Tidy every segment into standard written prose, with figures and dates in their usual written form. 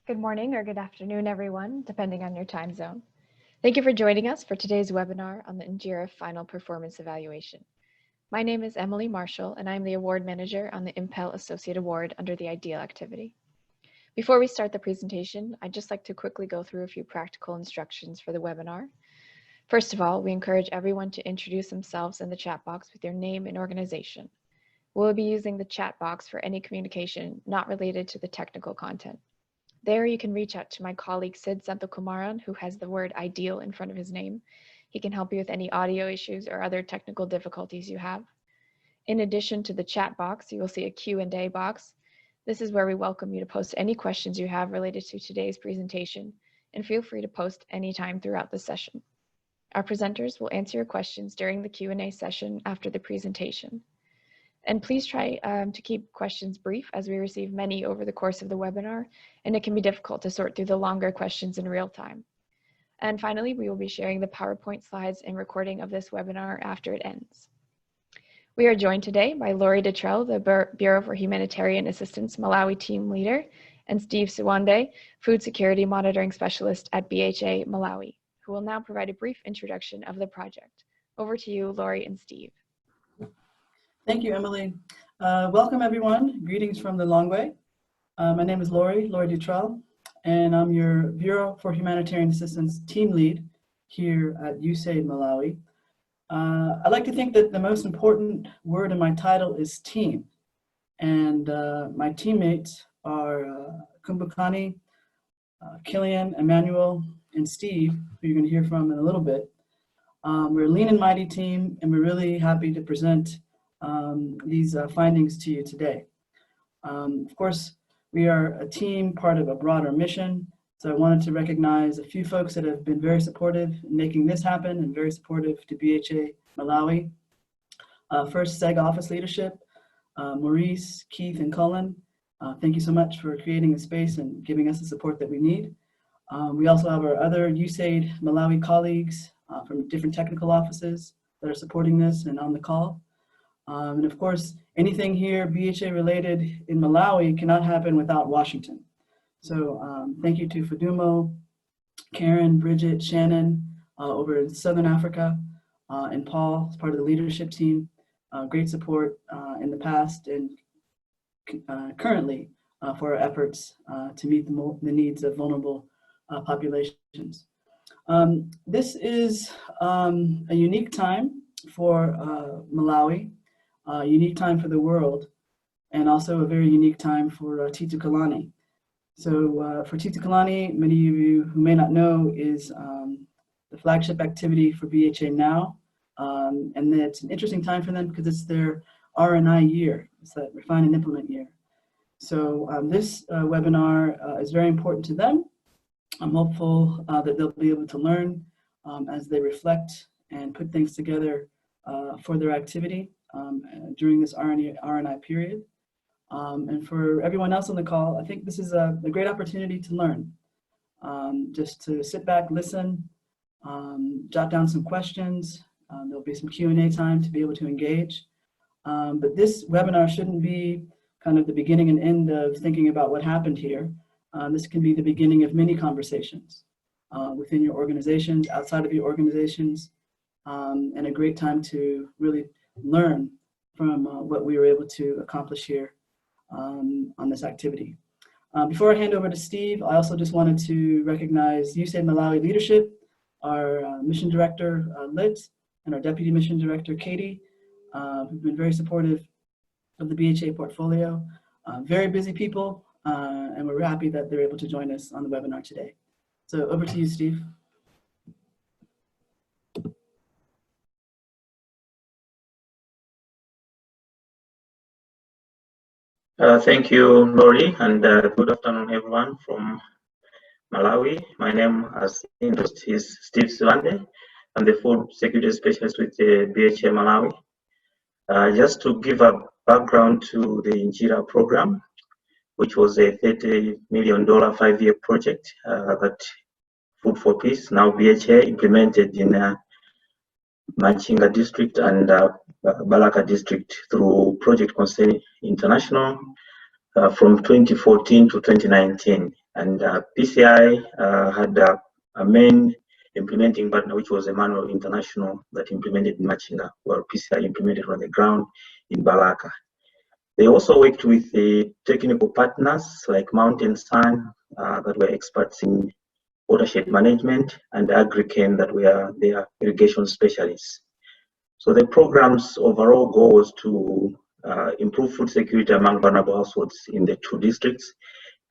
Good morning or good afternoon, everyone, depending on your time zone. Thank you for joining us for today's webinar on the Njira Final Performance Evaluation. My name is Emily Marshall, and I'm the Award Manager on the Impel Associate Award under the IDEAL activity. Before we start the presentation, I'd just like to quickly go through a few practical instructions for the webinar. First of all, we encourage everyone to introduce themselves in the chat box with their name and organization. We'll be using the chat box for any communication not related to the technical content. There you can reach out to my colleague Sid Santokumaran, who has the word ideal in front of his name. He can help you with any audio issues or other technical difficulties you have. In addition to the chat box, you will see a Q&A box. This is where we welcome you to post any questions you have related to today's presentation, and feel free to post anytime throughout the session. Our presenters will answer your questions during the Q&A session after the presentation. And please try to keep questions brief, as we receive many over the course of the webinar, and it can be difficult to sort through the longer questions in real time. And finally, we will be sharing the PowerPoint slides and recording of this webinar after it ends. We are joined today by Lori Detrell, the Bureau for Humanitarian Assistance Malawi team leader, and Steve Siwande, Food Security Monitoring Specialist at BHA Malawi, who will now provide a brief introduction of the project. Over to you, Lori and Steve. Thank you, Emily. Welcome, everyone. Greetings from the long way. My name is Lori Detrell, and I'm your Bureau for Humanitarian Assistance team lead here at USAID Malawi. I like to think that the most important word in my title is team. And my teammates are Kumbukani, Killian, Emmanuel, and Steve, who you're going to hear from in a little bit. We're a lean and mighty team, and we're really happy to present these findings to you today. Of course, we are a team part of a broader mission, so I wanted to recognize a few folks that have been very supportive in making this happen and very supportive to BHA Malawi. First, SEG office leadership, Maurice, Keith, and Cullen. Thank you so much for creating a space and giving us the support that we need. We also have our other USAID Malawi colleagues from different technical offices that are supporting this and on the call. And of course, anything here BHA related in Malawi cannot happen without Washington. So thank you to Fadumo, Karen, Bridget, Shannon over in Southern Africa, and Paul as part of the leadership team. Great support in the past and currently for our efforts to meet the needs of vulnerable populations. This is a unique time for Malawi. Unique time for the world, and also a very unique time for Titukalani. So for Titukalani, many of you who may not know, is the flagship activity for BHA now. And it's an interesting time for them because it's their R&I year. It's that refine and implement year. So this webinar is very important to them. I'm hopeful that they'll be able to learn as they reflect and put things together for their activity during this R&I period. And for everyone else on the call, I think this is a great opportunity to learn. Just to sit back, listen, jot down some questions. There'll be some Q&A time to be able to engage. But this webinar shouldn't be kind of the beginning and end of thinking about what happened here. This can be the beginning of many conversations within your organizations, outside of your organizations, and a great time to really learn from what we were able to accomplish here on this activity. Before I hand over to Steve, I also just wanted to recognize USAID Malawi leadership, our mission director, Lit, and our deputy mission director, Katie, who've been very supportive of the BHA portfolio. Very busy people, and we're happy that they're able to join us on the webinar today. So over to you, Steve. Thank you, Lori, and good afternoon, everyone from Malawi. My name, as introduced, is Steve Siwande. I'm the Food Security Specialist with the BHA Malawi. Just to give a background to the Njira program, which was a $30 million 5-year project that Food for Peace, now BHA, implemented in Machinga district and Balaka district through Project Concern International from 2014 to 2019. And PCI had a main implementing partner, which was Emmanuel International, that implemented Machinga, where PCI implemented on the ground in Balaka. They also worked with the technical partners like Mountain Sun, that were experts in watershed management, and Agricultu, that were their irrigation specialists. So the program's overall goal was to improve food security among vulnerable households in the 2 districts,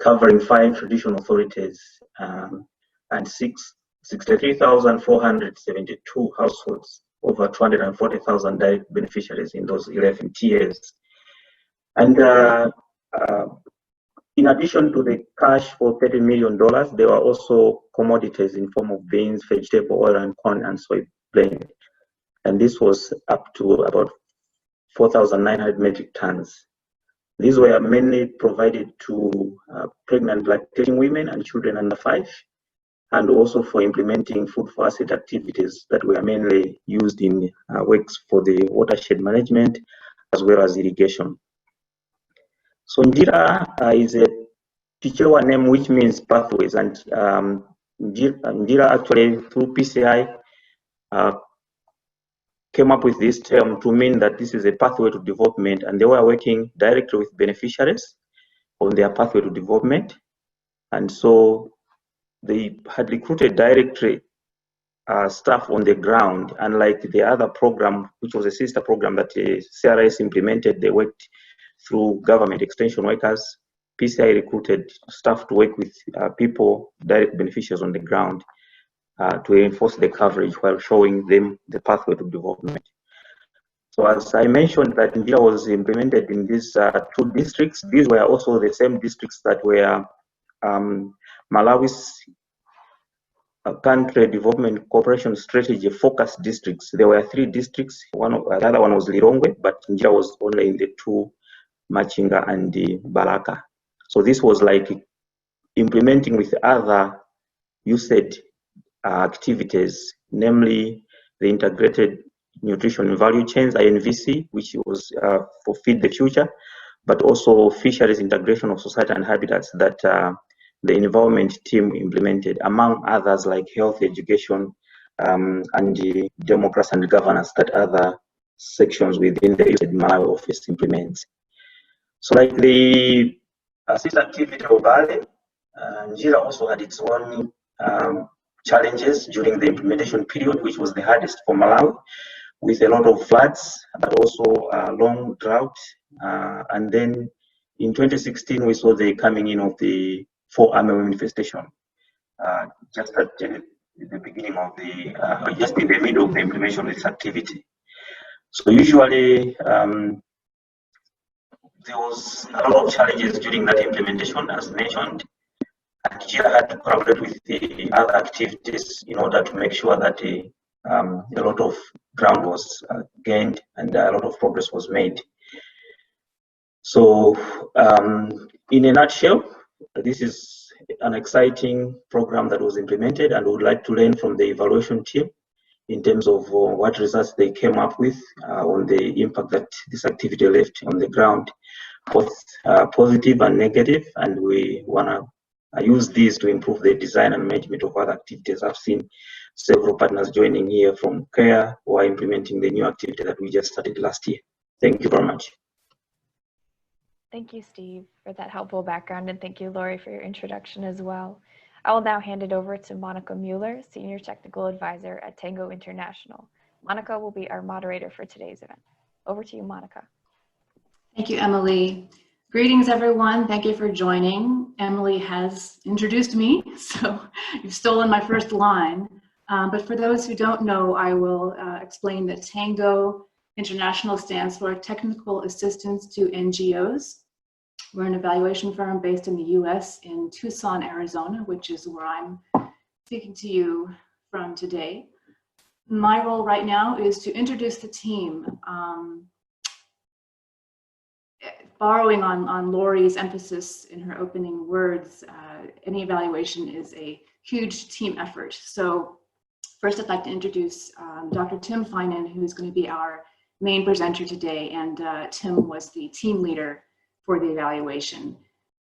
covering 5 traditional authorities and 63,472 households, over 240,000 direct beneficiaries in those 11 tiers. And in addition to the cash for $30 million, there were also commodities in form of beans, vegetable oil, and corn and soy blend. And this was up to about 4,900 metric tons. These were mainly provided to pregnant lactating women and children under 5, and also for implementing food for asset activities that were mainly used in works for the watershed management as well as irrigation. So Njira is a Chichewa name which means pathways, and Njira actually through PCI came up with this term to mean that this is a pathway to development, and they were working directly with beneficiaries on their pathway to development. And so they had recruited directly staff on the ground, unlike the other program, which was a sister program that CRS implemented. They worked through government extension workers. PCI recruited staff to work with people, direct beneficiaries on the ground, to reinforce the coverage while showing them the pathway to development. So as I mentioned that Njira was implemented in these 2 districts, these were also the same districts that were Malawi's country development cooperation strategy focus districts. There were 3 districts. The other one was Lilongwe, but Njira was only in the 2, Machinga and Balaka. So this was like implementing with other USAID activities, namely the integrated nutrition value chains, INVC, which was for Feed the Future, but also fisheries integration of society and habitats that the environment team implemented, among others like health, education, and the democracy and governance that other sections within the USAID Malawi office implements. So like the sister activity of Bali, Njira also had its own challenges during the implementation period, which was the hardest for Malawi, with a lot of floods, but also long drought. And then in 2016, we saw the coming in of the 4 armyworm infestation, just at the beginning of the, just in the middle of the implementation of this activity. So usually, there was a lot of challenges during that implementation, as mentioned. And Njira had to collaborate with the other activities in order to make sure that a lot of ground was gained and a lot of progress was made. So in a nutshell, this is an exciting program that was implemented, and we would like to learn from the evaluation team in terms of what results they came up with on the impact that this activity left on the ground, both positive and negative, and we want to use these to improve the design and management of other activities. I've seen several partners joining here from CARE who are implementing the new activity that we just started last year. Thank you very much. Thank you, Steve, for that helpful background, and thank you, Lori, for your introduction as well. I will now hand it over to Monica Mueller, Senior Technical Advisor at Tango International. Monica will be our moderator for today's event. Over to you, Monica. Thank you, Emily. Greetings, everyone. Thank you for joining. Emily has introduced me, so you've stolen my first line. But for those who don't know, I will explain that Tango International stands for Technical Assistance to NGOs. We're an evaluation firm based in the US in Tucson, Arizona, which is where I'm speaking to you from today. My role right now is to introduce the team. Borrowing on Lori's emphasis in her opening words, any evaluation is a huge team effort. So first I'd like to introduce Dr. Tim Finan, who's going to be our main presenter today, and Tim was the team leader for the evaluation.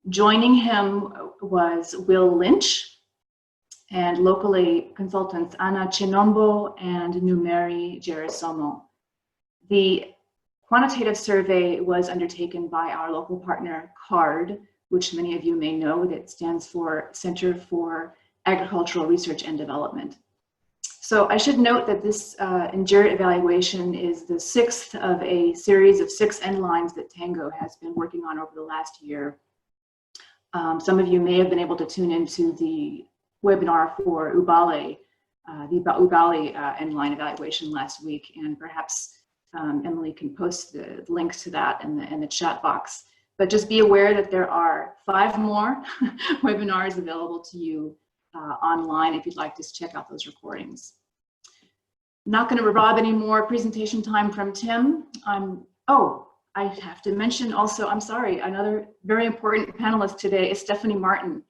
Joining him was Will Lynch, and locally consultants Anna Chinombo and Numeri Gerasomo. The quantitative survey was undertaken by our local partner, CARD, which many of you may know, that stands for Center for Agricultural Research and Development. So I should note that this Njira evaluation is the 6th of a series of 6 end lines that Tango has been working on over the last year. Some of you may have been able to tune into the webinar for Ubale, the Ubale end line evaluation last week, and perhaps Emily can post the link to that in the chat box. But just be aware that there are 5 more webinars available to you online if you'd like to check out those recordings. I'm not going to rob any more presentation time from Tim. Oh, I have to mention also, I'm sorry, another very important panelist today is Stephanie Martin.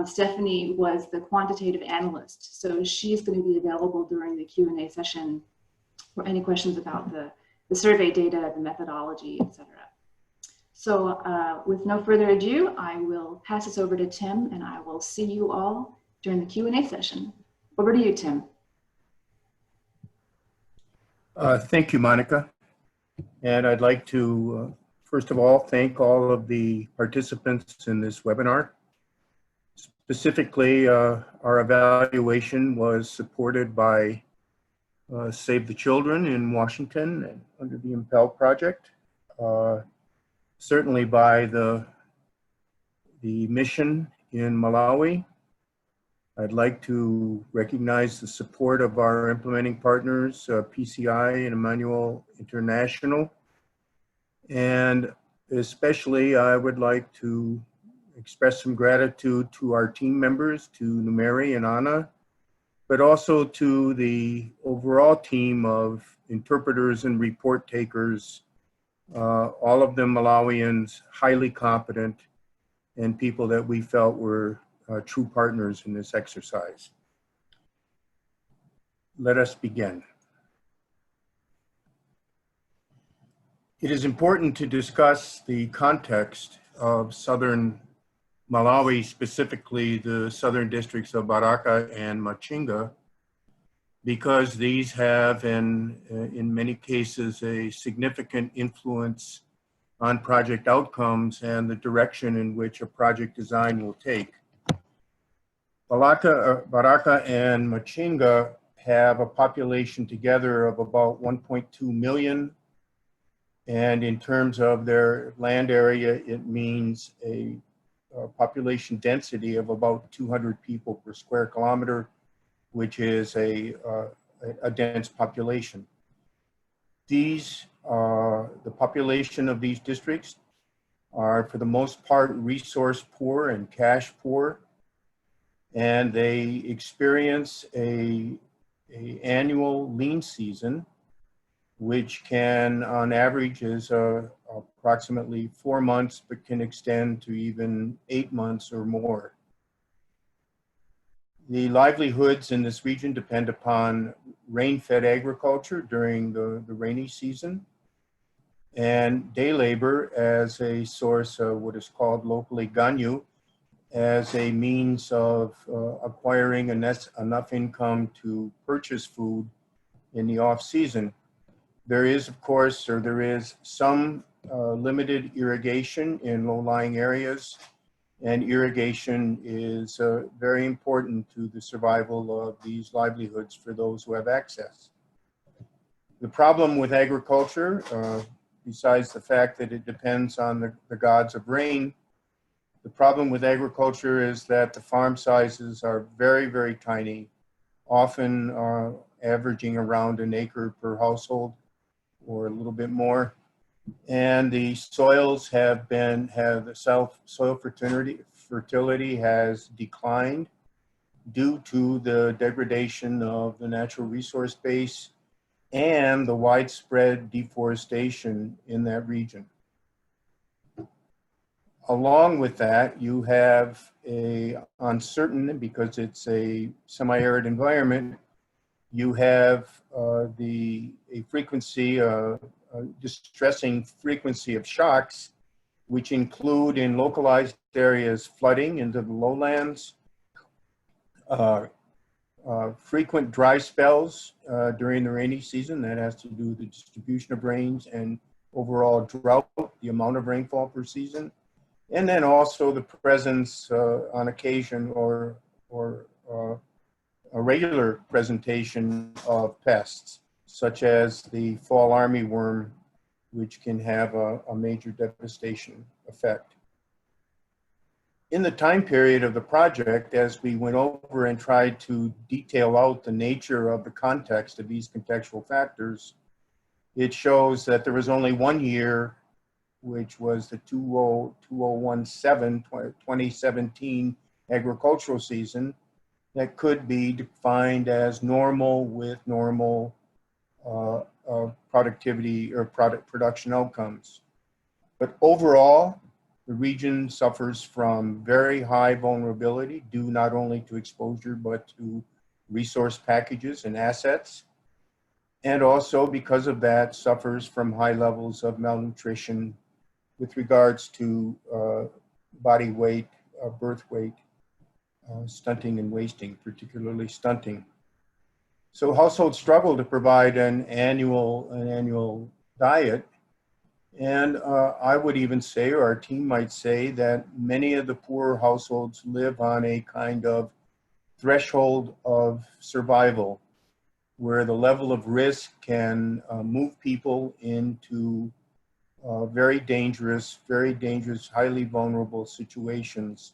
Stephanie was the quantitative analyst, so she's going to be available during the Q&A session for any questions about the survey data, the methodology, etc. So with no further ado, I will pass this over to Tim, and I will see you all during the Q&A session. Over to you, Tim. Thank you, Monica. And I'd like to, first of all, thank all of the participants in this webinar. Specifically, our evaluation was supported by Save the Children in Washington and under the Impel Project. Certainly by the mission in Malawi. I'd like to recognize the support of our implementing partners, PCI and Emmanuel International. And especially, I would like to express some gratitude to our team members, to Numeri and Anna, but also to the overall team of interpreters and report takers, all of them Malawians, highly competent, and people that we felt were true partners in this exercise. Let us begin. It is important to discuss the context of southern Malawi, specifically the southern districts of Baraka and Machinga, because these have, in many cases, a significant influence on project outcomes and the direction in which a project design will take. Baraka and Machinga have a population together of about 1.2 million. And in terms of their land area, it means a population density of about 200 people per square kilometer, which is a dense population. The population of these districts are, for the most part, resource poor and cash poor. And they experience a annual lean season, which can, on average, is approximately 4 months, but can extend to even 8 months or more. The livelihoods in this region depend upon rain-fed agriculture during the rainy season, and day labor as a source of what is called locally ganyu, as a means of acquiring enough income to purchase food in the off-season. There is, of course, there is some limited irrigation in low-lying areas, and irrigation is very important to the survival of these livelihoods for those who have access. The problem with agriculture, besides the fact that it depends on the gods of rain, the problem with agriculture is that the farm sizes are very, very tiny, often averaging around an acre per household or a little bit more. And the soils soil fertility has declined due to the degradation of the natural resource base and the widespread deforestation in that region. Along with that, you have uncertain, because it's a semi-arid environment, you have a distressing frequency of shocks which include in localized areas flooding into the lowlands, frequent dry spells during the rainy season. That has to do with the distribution of rains and overall drought, the amount of rainfall per season. And then also the presence on occasion or a regular presentation of pests, such as the fall armyworm, which can have a major devastation effect. In the time period of the project, as we went over and tried to detail out the nature of the context of these contextual factors, it shows that there was only 1 year, which was the 2017 agricultural season, that could be defined as normal with normal productivity or production outcomes. But overall, the region suffers from very high vulnerability due not only to exposure, but to resource packages and assets. And also because of that, suffers from high levels of malnutrition with regards to body weight, birth weight, stunting and wasting, particularly stunting. So households struggle to provide an annual diet. And I would even say, or our team might say, that many of the poorer households live on a kind of threshold of survival, where the level of risk can move people into very dangerous, highly vulnerable situations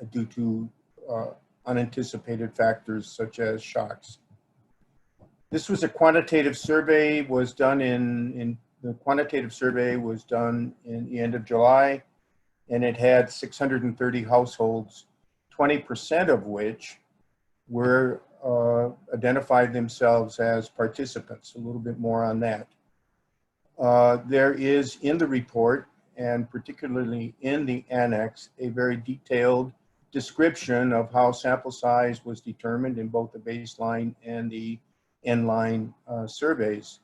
due to unanticipated factors such as shocks. This was a quantitative survey, the quantitative survey was done in the end of July, and it had 630 households, 20% of which were identified themselves as participants. A little bit more on that. There is in the report, and particularly in the annex, a very detailed description of how sample size was determined in both the baseline and the end-line surveys.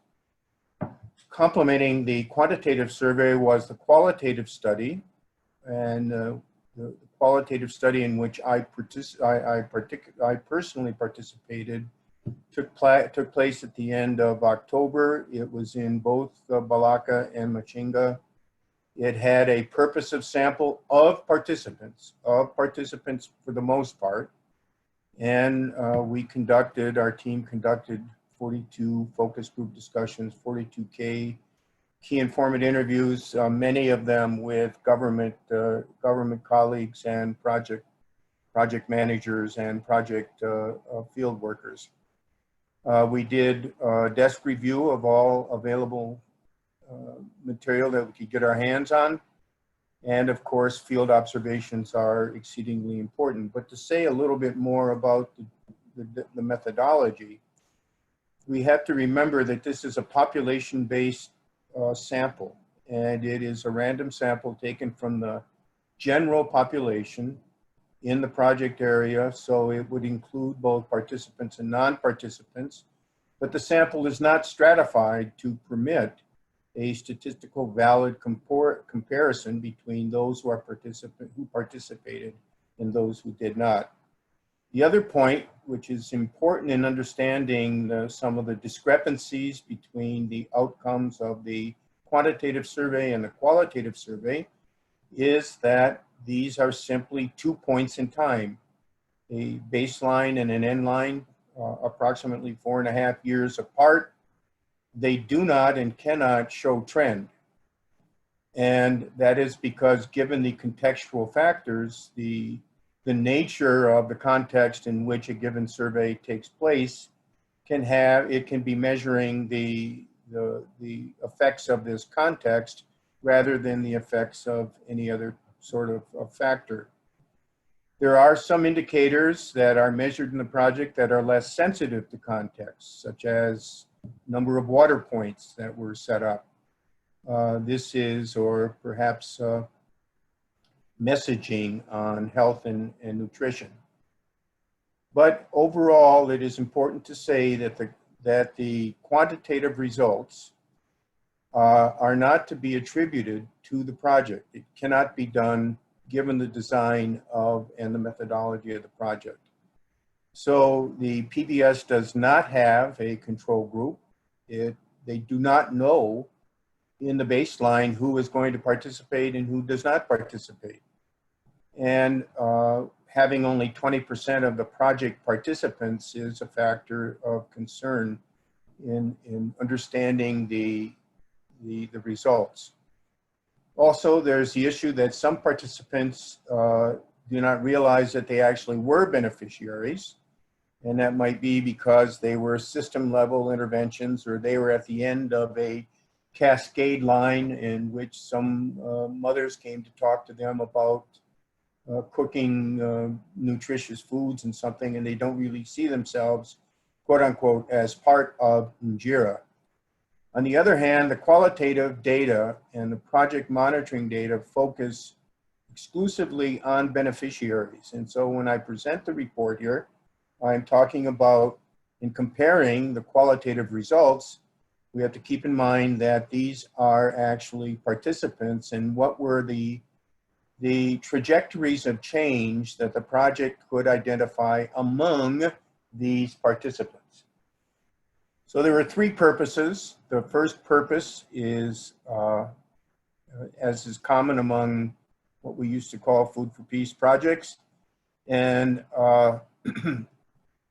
Complementing the quantitative survey was the qualitative study, and the qualitative study in which I personally participated took place at the end of October. It was in both Balaka and Machinga. It had a purposive sample of participants for the most part. And our team conducted 42 focus group discussions, 42 key informant interviews, many of them with government colleagues and project managers and project field workers. We did a desk review of all available material that we could get our hands on. And of course, field observations are exceedingly important. But to say a little bit more about the methodology, we have to remember that this is a population-based sample, and it is a random sample taken from the general population in the project area. So it would include both participants and non-participants, but the sample is not stratified to permit a statistical valid comparison between those who participated and those who did not. The other point, which is important in understanding some of the discrepancies between the outcomes of the quantitative survey and the qualitative survey, is that these are simply 2 points in time, a baseline and an end line, approximately 4.5 years apart. They do not and cannot show trend. And that is because, given the contextual factors, the nature of the context in which a given survey takes place can be measuring the effects of this context rather than the effects of any other sort of factor. There are some indicators that are measured in the project that are less sensitive to context, such as number of water points that were set up. Or perhaps messaging on health and nutrition. But overall, it is important to say that the quantitative results are not to be attributed to the project. It cannot be done given the design of and the methodology of the project. So the PBS does not have a control group. They do not know in the baseline who is going to participate and who does not participate. And having only 20% of the project participants is a factor of concern in understanding the results. Also, there's the issue that some participants do not realize that they actually were beneficiaries. And that might be because they were system level interventions, or they were at the end of a cascade line in which some mothers came to talk to them about cooking nutritious foods and something, and they don't really see themselves, quote unquote, as part of Njira. On the other hand, the qualitative data and the project monitoring data focus exclusively on beneficiaries. And so when I present the report here, I'm talking about, in comparing the qualitative results, we have to keep in mind that these are actually participants, and what were the trajectories of change that the project could identify among these participants. So there were three purposes. The first purpose is, as is common among what we used to call Food for Peace projects, and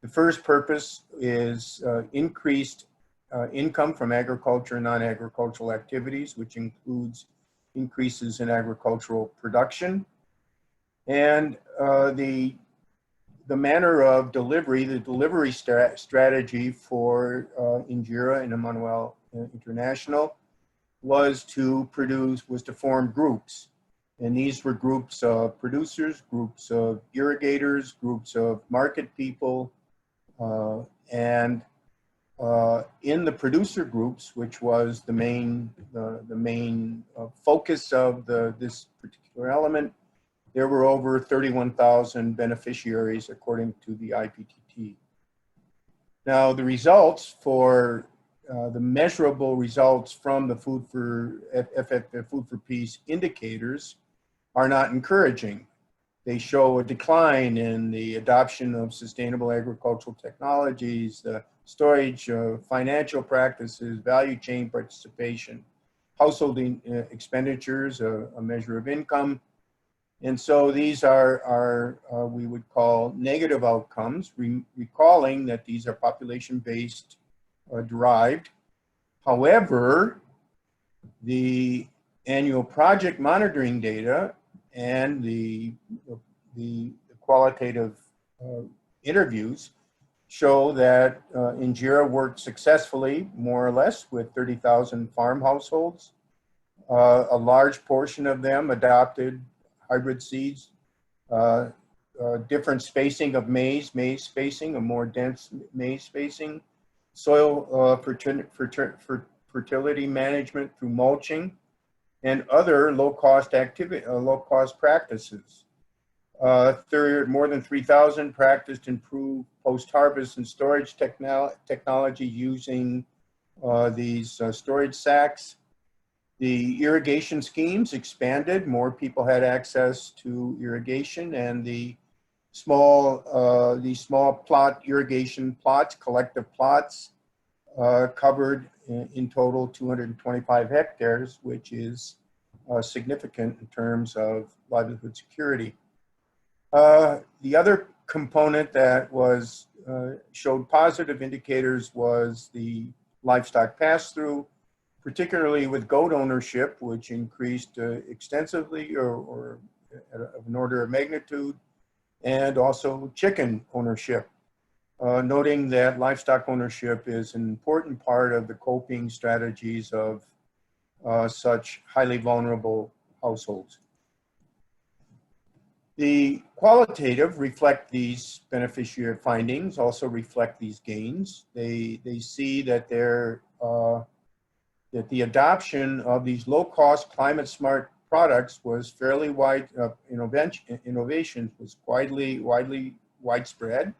the first purpose is increased income from agriculture and non-agricultural activities, which includes increases in agricultural production. And the manner of delivery, the delivery strategy for Njira and Emmanuel International was to form groups. And these were groups of producers, groups of irrigators, groups of market people, and in the producer groups, which was the main focus of this particular element, there were over 31,000 beneficiaries according to the IPTT. Now, the results for the measurable results from the Food for Peace indicators are not encouraging. They show a decline in the adoption of sustainable agricultural technologies, the storage of financial practices, value chain participation, household expenditures, a measure of income. And so these are we would call negative outcomes, recalling that these are population-based derived. However, the annual project monitoring data and the qualitative interviews show that Njira worked successfully, more or less, with 30,000 farm households. A large portion of them adopted hybrid seeds, different spacing of maize spacing, a more dense maize spacing, soil fertility management through mulching, and other low-cost practices. More than 3,000 practiced improved post-harvest and storage technology using these storage sacks. The irrigation schemes expanded. More people had access to irrigation, and the small plot irrigation plots, collective plots, covered in total 225 hectares, which is significant in terms of livelihood security. The other component that showed positive indicators was the livestock pass-through, particularly with goat ownership, which increased extensively or of an order of magnitude, and also chicken ownership, noting that livestock ownership is an important part of the coping strategies of such highly vulnerable households. The qualitative reflect these beneficiary findings, also reflect these gains. They see that that the adoption of these low-cost, climate-smart products was fairly wide. Innovation was widespread,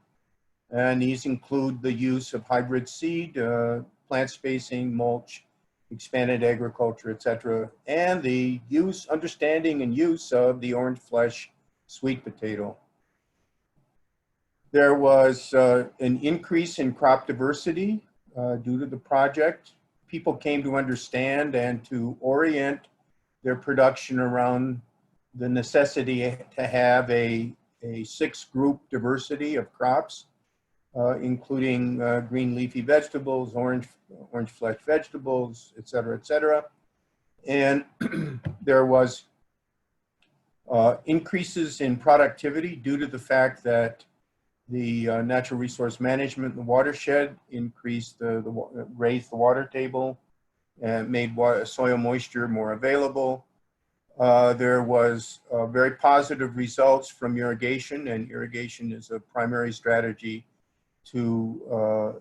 and these include the use of hybrid seed, plant spacing, mulch, expanded agriculture, etc., and the understanding and use of the orange flesh sweet potato. There was an increase in crop diversity due to the project. People came to understand and to orient their production around the necessity to have a 6-group diversity of crops, including green leafy vegetables, orange flesh vegetables, et cetera, and there was increases in productivity due to the fact that the natural resource management in the watershed increased raised the water table and made soil moisture more available. There was very positive results from irrigation, and irrigation is a primary strategy to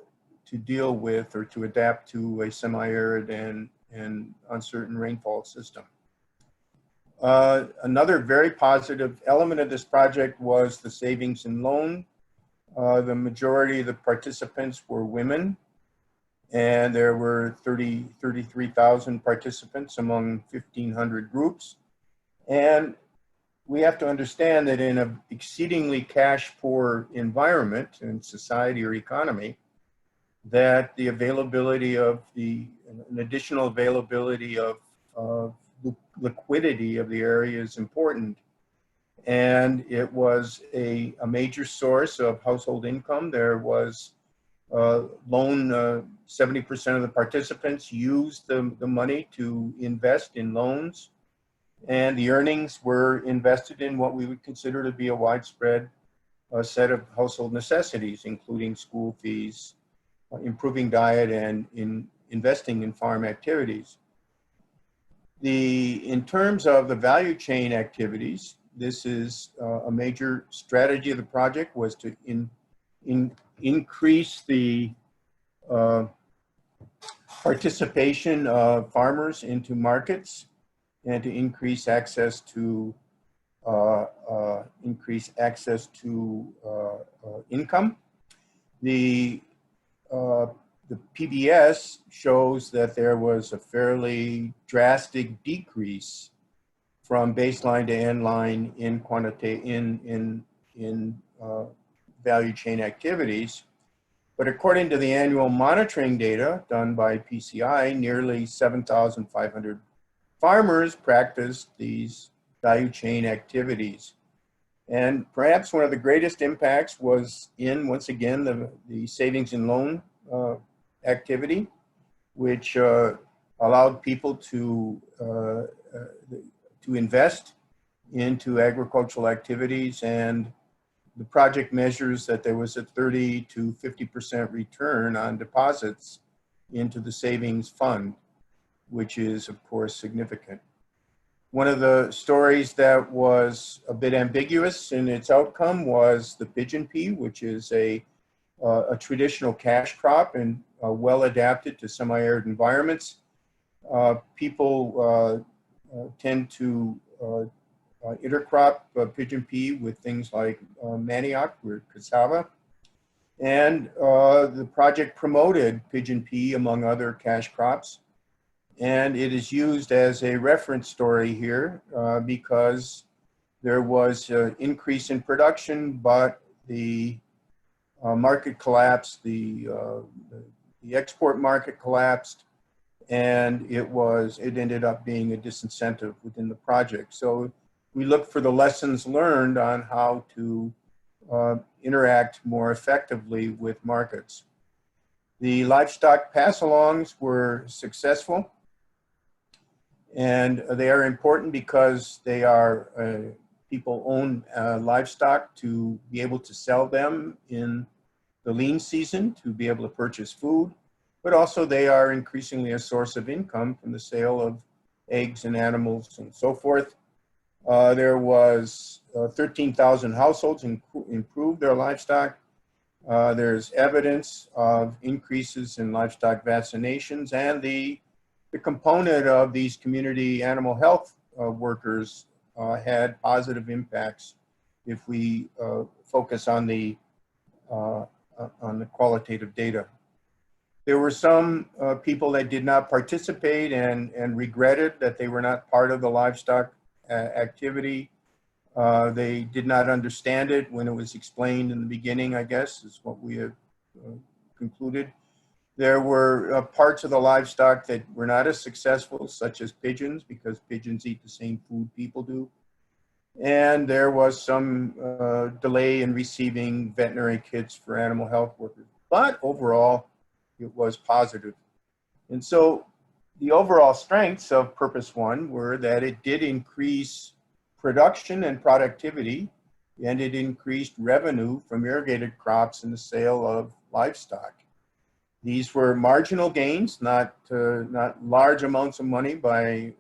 deal with or to adapt to a semi-arid and uncertain rainfall system. Another very positive element of this project was the savings and loan. The majority of the participants were women, and there were 33,000 participants among 1,500 groups. And we have to understand that in an exceedingly cash-poor environment in society or economy, that the availability of an additional availability of liquidity of the area is important. And it was a major source of household income. There was loan, 70% of the participants used the money to invest in loans, and the earnings were invested in what we would consider to be a widespread set of household necessities, including school fees, improving diet, and investing in farm activities. In terms of the value chain activities, this is a major strategy of the project was to increase the participation of farmers into markets and to increase access to income. The PBS shows that there was a fairly drastic decrease from baseline to end line in quantity in value chain activities. But according to the annual monitoring data done by PCI, nearly 7,500 farmers practiced these value chain activities. And perhaps one of the greatest impacts was in, once again, the savings and loan activity, which allowed people to invest into agricultural activities, and the project measures that there was a 30 to 50% return on deposits into the savings fund, which is of course significant. One of the stories that was a bit ambiguous in its outcome was the pigeon pea, which is a traditional cash crop and well adapted to semi-arid environments. People tend to intercrop pigeon pea with things like manioc or cassava. And the project promoted pigeon pea among other cash crops. And it is used as a reference story here because there was an increase in production, but the market collapsed, the export market collapsed, and it ended up being a disincentive within the project. So we look for the lessons learned on how to interact more effectively with markets. The livestock pass-alongs were successful, and they are important because they are, people own livestock to be able to sell them in the lean season, to be able to purchase food, but also they are increasingly a source of income from the sale of eggs and animals and so forth. There was 13,000 households improved their livestock. There's evidence of increases in livestock vaccinations, and the component of these community animal health workers had positive impacts if we focus on the qualitative data. There were some people that did not participate and regretted that they were not part of the livestock activity. They did not understand it when it was explained in the beginning, I guess, is what we have concluded. There were parts of the livestock that were not as successful, such as pigeons, because pigeons eat the same food people do. And there was some delay in receiving veterinary kits for animal health workers. But overall, it was positive. And so the overall strengths of Purpose 1 were that it did increase production and productivity, and it increased revenue from irrigated crops and the sale of livestock. These were marginal gains, not large amounts of money by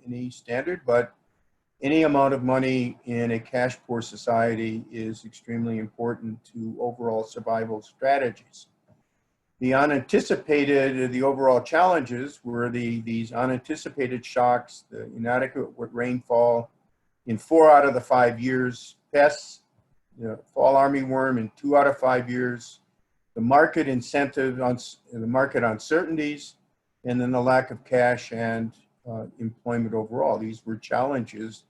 any standard, but any amount of money in a cash poor society is extremely important to overall survival strategies. The overall challenges were these unanticipated shocks, the inadequate rainfall in 4 out of the 5 years, pests, fall armyworm in 2 out of 5 years, the market the market uncertainties, and then the lack of cash and employment overall. These were challenges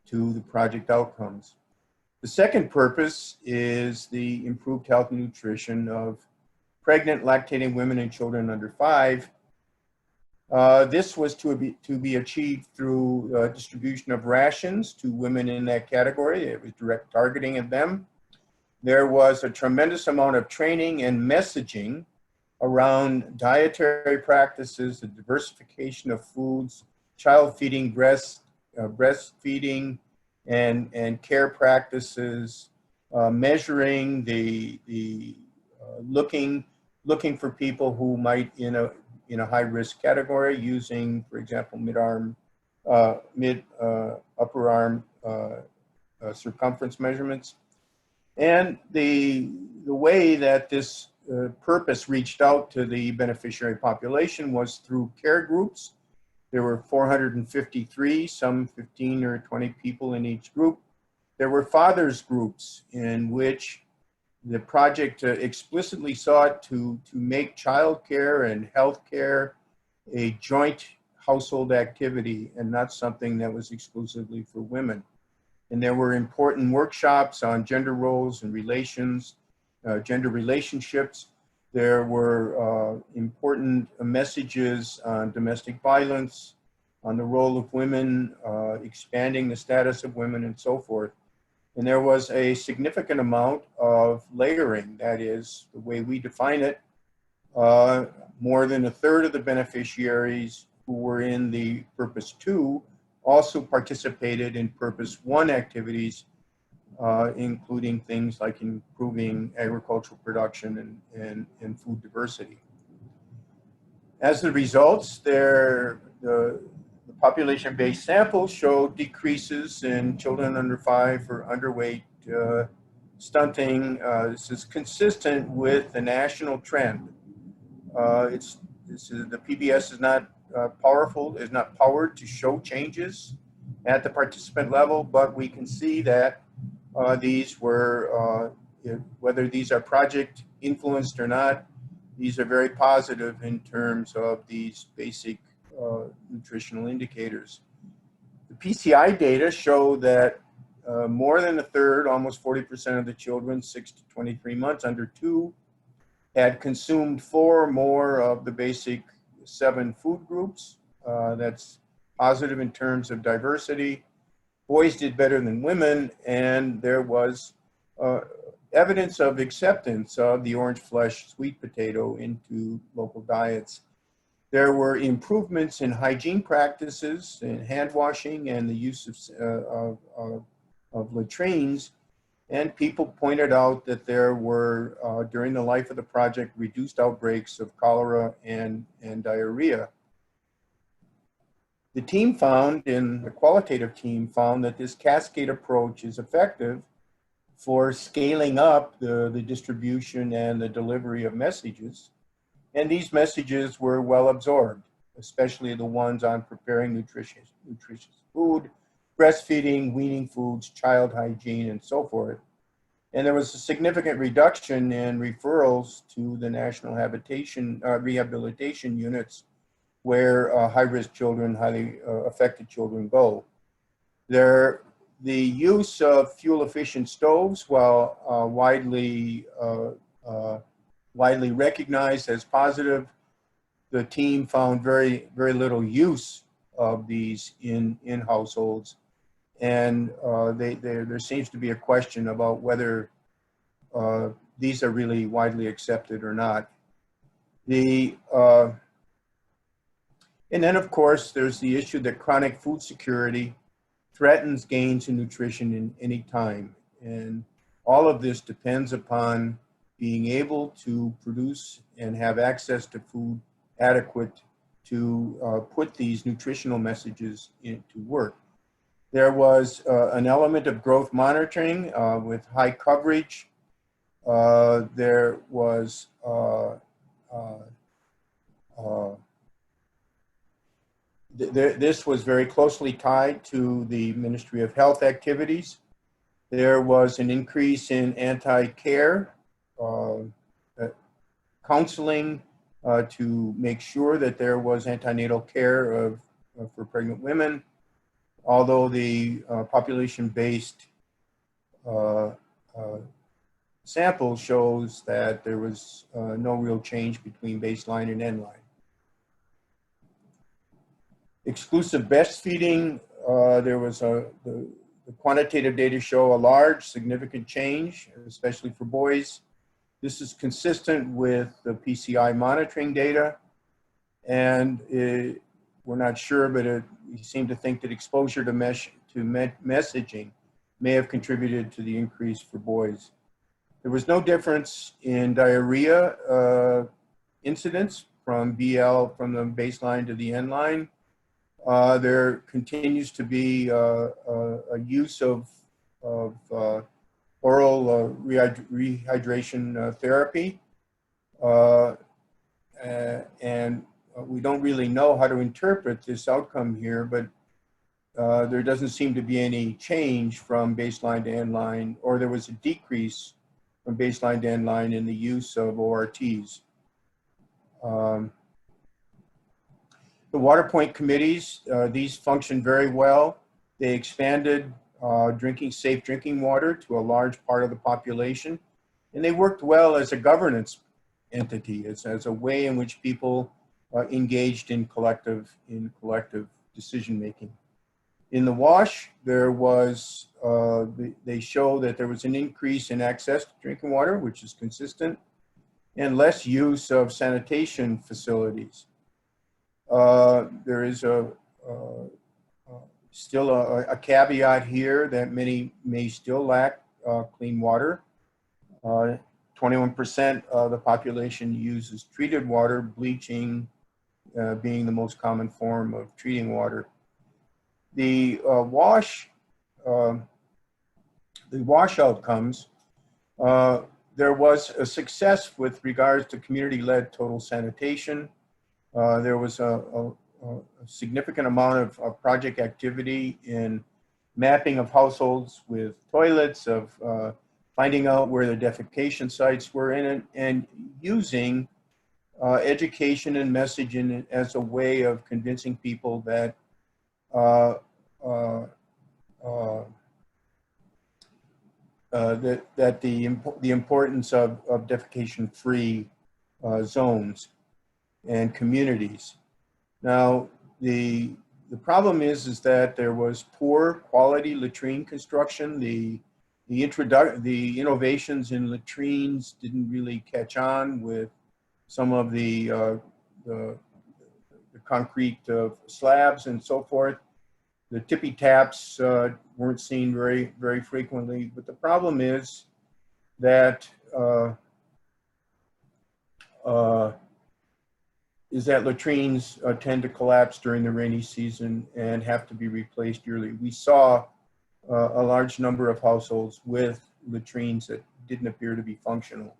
to the project outcomes. The second purpose is the improved health and nutrition of pregnant, lactating women and children under 5. This was to be achieved through distribution of rations to women in that category. It was direct targeting of them. There was a tremendous amount of training and messaging around dietary practices, the diversification of foods, child feeding, breastfeeding, and care practices, measuring looking for people who might in a high risk category using, for example, upper arm circumference measurements. And the way that this purpose reached out to the beneficiary population was through care groups. There were 453, some 15 or 20 people in each group. There were fathers groups in which the project explicitly sought to make childcare and healthcare a joint household activity and not something that was exclusively for women. And there were important workshops on gender roles and relations, gender relationships. There were important messages on domestic violence, on the role of women, expanding the status of women, and so forth. And there was a significant amount of layering, that is, the way we define it. More than 1/3 of the beneficiaries who were in the Purpose 2 also participated in Purpose 1 activities, including things like improving agricultural production and food diversity. As the results, the population-based samples showed decreases in children under 5 for underweight, stunting. This is consistent with the national trend. The PBS is not powered to show changes at the participant level, but we can see that these were, whether these are project influenced or not, these are very positive in terms of these basic nutritional indicators. The PCI data show that more than 1/3, almost 40% of the children 6 to 23 months under 2 had consumed 4 or more of the basic 7 food groups. That's positive in terms of diversity. Boys did better than women, and there was evidence of acceptance of the orange flesh sweet potato into local diets. There were improvements in hygiene practices, in hand washing, and the use of latrines. And people pointed out that there were, during the life of the project, reduced outbreaks of cholera and diarrhea. The qualitative team found that this cascade approach is effective for scaling up the distribution and the delivery of messages. And these messages were well absorbed, especially the ones on preparing nutritious food, breastfeeding, weaning foods, child hygiene, and so forth. And there was a significant reduction in referrals to the National Rehabilitation Units where high-risk children, highly affected children go. The use of fuel-efficient stoves, while widely recognized as positive, the team found very little use of these in households, and there seems to be a question about whether these are really widely accepted or not. And then, of course, there's the issue that chronic food security threatens gains in nutrition in any time. And all of this depends upon being able to produce and have access to food adequate to put these nutritional messages into work. There was an element of growth monitoring with high coverage. There was this was very closely tied to the Ministry of Health activities. There was an increase in anti-care counseling to make sure that there was antenatal care for pregnant women, although the population-based sample shows that there was no real change between baseline and endline. Exclusive breastfeeding, there was the quantitative data show a large, significant change, especially for boys. This is consistent with the PCI monitoring data, and we're not sure, but we seem to think that exposure to messaging may have contributed to the increase for boys. There was no difference in diarrhea incidence from BL, from the baseline to the end line. There continues to be a use of oral rehydration therapy. And we don't really know how to interpret this outcome here, but there doesn't seem to be any change from baseline to end line, or there was a decrease from baseline to end line in the use of ORTs. The water point committees, these function very well. They expanded safe drinking water to a large part of the population, and they worked well as a governance entity, as a way in which people engaged in collective decision-making. In the WASH, there was, they show that there was an increase in access to drinking water, which is consistent, and less use of sanitation facilities. There is still a caveat here that many may still lack clean water. 21% of the population uses treated water, bleaching being the most common form of treating water. The WASH outcomes, there was a success with regards to community-led total sanitation. There was a significant amount of project activity in mapping of households with toilets, of finding out where the defecation sites were in it, and using education and messaging as a way of convincing people that the importance of defecation-free zones and communities. Now, the problem is that there was poor quality latrine construction. The innovations in latrines didn't really catch on with some of the concrete slabs and so forth. The tippy taps weren't seen very frequently, but the problem is that latrines tend to collapse during the rainy season and have to be replaced yearly. We saw a large number of households with latrines that didn't appear to be functional.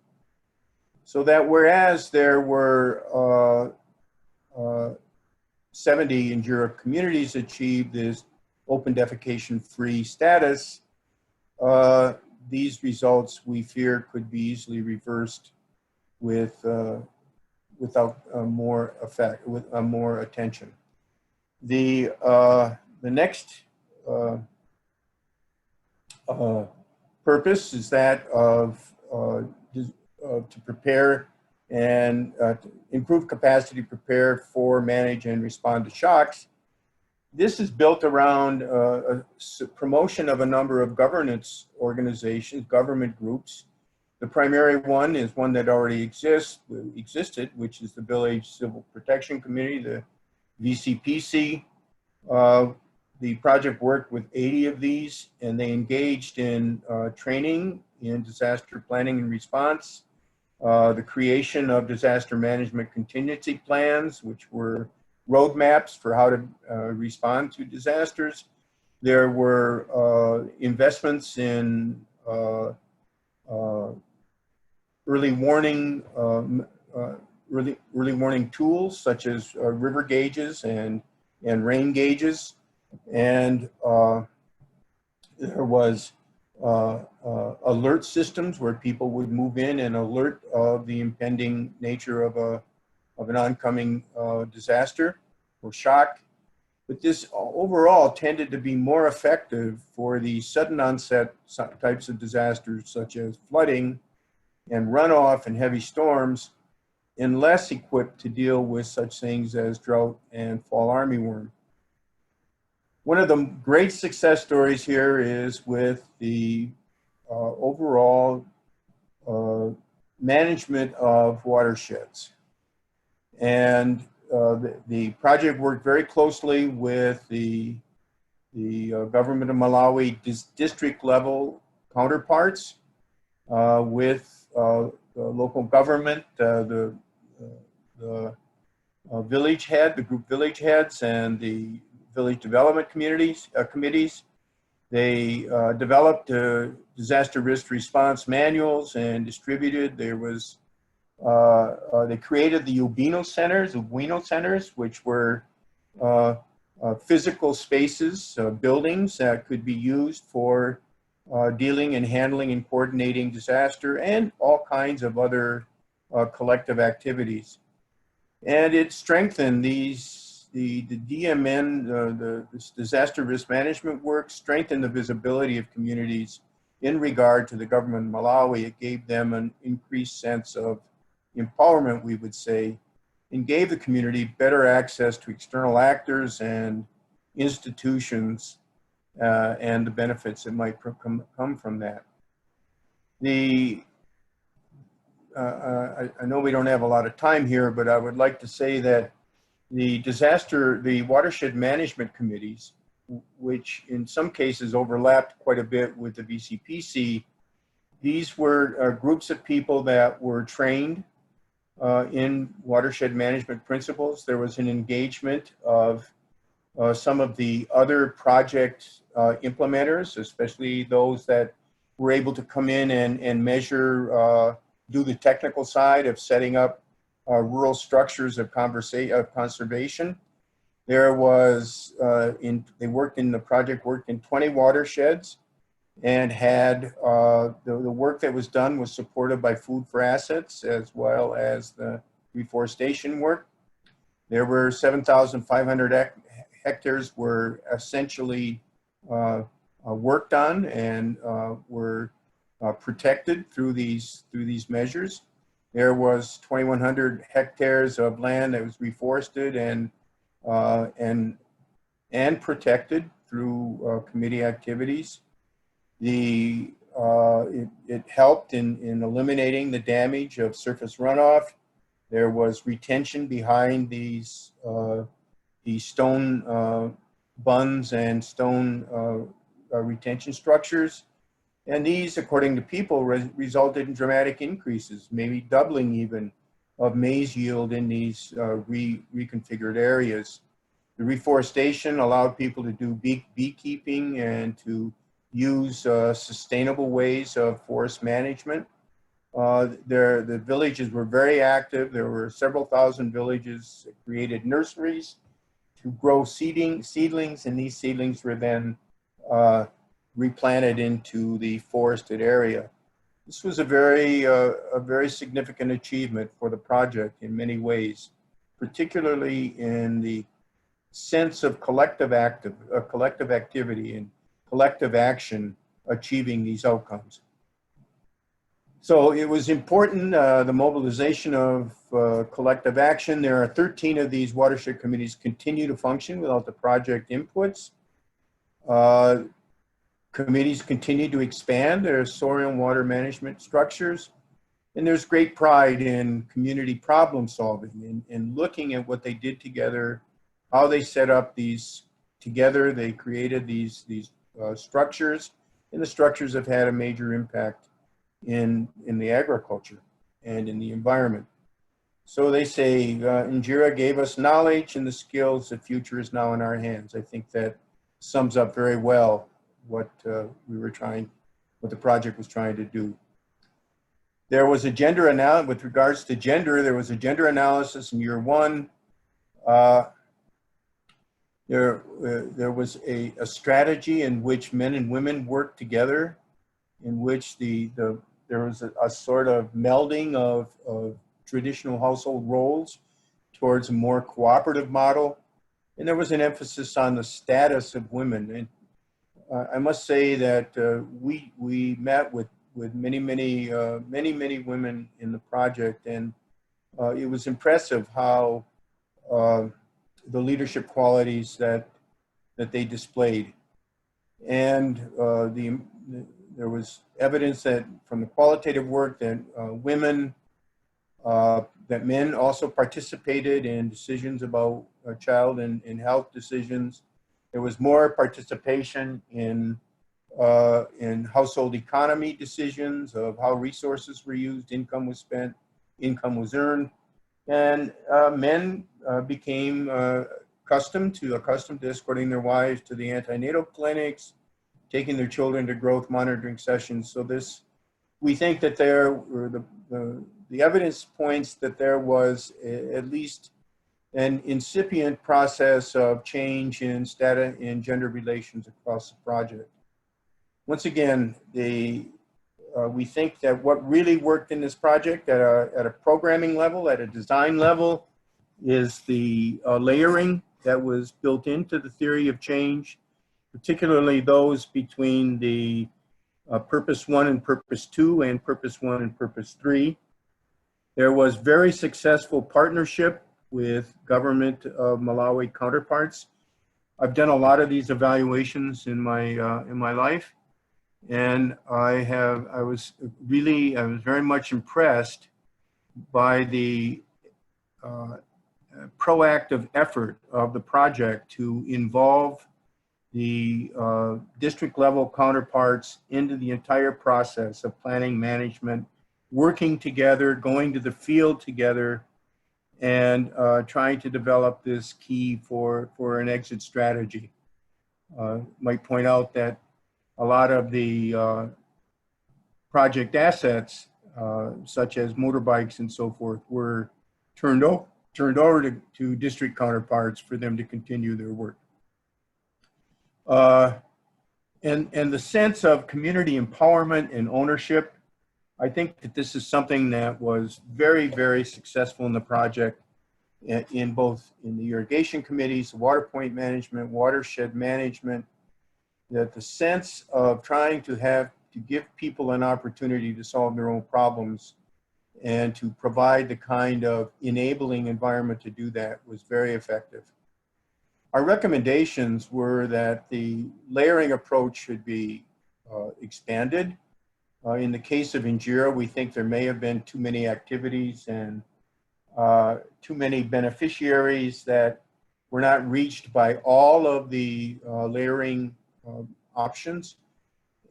So that whereas there were 70 Njira communities achieved this open defecation-free status, these results we fear could be easily reversed with without more effect, with more attention. The next purpose is that of to prepare and to improve capacity to prepare for, manage, and respond to shocks. This is built around promotion of a number of governance organizations, government groups. The primary one is one that already existed, which is the Village Civil Protection Committee, the VCPC. The project worked with 80 of these, and they engaged in training in disaster planning and response, the creation of disaster management contingency plans, which were roadmaps for how to respond to disasters. There were investments in early warning tools such as river gauges and rain gauges, and there was alert systems where people would move in and alert of the impending nature of an oncoming disaster or shock. But this overall tended to be more effective for the sudden onset types of disasters such as flooding and runoff and heavy storms, and less equipped to deal with such things as drought and fall armyworm. One of the great success stories here is with the overall management of watersheds. And the project worked very closely with the government of Malawi district level counterparts, with the local government, the village head, the group village heads, and the village development committees. They developed disaster risk response manuals and distributed. There was they created the Ubino centers, which were physical spaces, buildings that could be used for dealing and handling and coordinating disaster and all kinds of other collective activities. And it strengthened the DMN, this disaster risk management work, strengthened the visibility of communities in regard to the government of Malawi. It gave them an increased sense of empowerment, we would say, and gave the community better access to external actors and institutions and the benefits that might come from that. I know we don't have a lot of time here, but I would like to say that the watershed management committees, which in some cases overlapped quite a bit with the VCPC, these were groups of people that were trained in watershed management principles. There was an engagement of some of the other project implementers, especially those that were able to come in and measure, do the technical side of setting up rural structures of conservation. There was, the project worked in 20 watersheds and had the work that was done was supported by Food for Assets as well as the reforestation work. There were 7,500 hectares were essentially worked on and were protected through these measures. There was 2,100 hectares of land that was reforested and protected through committee activities. It helped in eliminating the damage of surface runoff. There was retention behind these stone bunds and stone retention structures. And these, according to people, resulted in dramatic increases, maybe doubling even, of maize yield in these reconfigured areas. The reforestation allowed people to do beekeeping and to use sustainable ways of forest management. The villages were very active. There were several thousand villages that created nurseries to grow seedlings, and these seedlings were then replanted into the forested area. This was a very significant achievement for the project in many ways, particularly in the sense of collective activity and collective action achieving these outcomes. So it was important, the mobilization of collective action. There are 13 of these watershed committees continue to function without the project inputs. Committees continue to expand their soil and water management structures. And there's great pride in community problem solving and looking at what they did together, how they set up these together. They created these structures, and the structures have had a major impact in the agriculture and in the environment. So they say, Njira gave us knowledge and the skills. The future is now in our hands. I think that sums up very well what what the project was trying to do. There was a gender analysis, with regards to gender, there was a gender analysis in year one. There was a strategy in which men and women worked together, in which there was a sort of melding of traditional household roles towards a more cooperative model. And there was an emphasis on the status of women. And I must say that we met with many women in the project, and it was impressive how the leadership qualities that they displayed. And there was evidence that from the qualitative work that that men also participated in decisions about child and health decisions. There was more participation in household economy decisions of how resources were used, income was spent, income was earned, and men became accustomed to escorting their wives to the antenatal clinics, taking their children to growth monitoring sessions. So we think that the evidence points that there was at least an incipient process of change in gender relations across the project. Once again, we think that what really worked in this project at a programming level, at a design level, is the layering that was built into the theory of change, particularly those between the Purpose 1 and Purpose 2 and Purpose 1 and Purpose 3. There was very successful partnership with government of Malawi counterparts. I've done a lot of these evaluations in my life, and I was very much impressed by the proactive effort of the project to involve the district level counterparts into the entire process of planning, management, working together, going to the field together, and trying to develop this key for an exit strategy. Might point out that a lot of the project assets, such as motorbikes and so forth, were turned over to district counterparts for them to continue their work. And the sense of community empowerment and ownership, I think that this is something that was very, very successful in the project, in both in the irrigation committees, water point management, watershed management, that the sense of trying to give people an opportunity to solve their own problems and to provide the kind of enabling environment to do that was very effective. Our recommendations were that the layering approach should be expanded. In the case of Njira, we think there may have been too many activities and too many beneficiaries that were not reached by all of the layering options,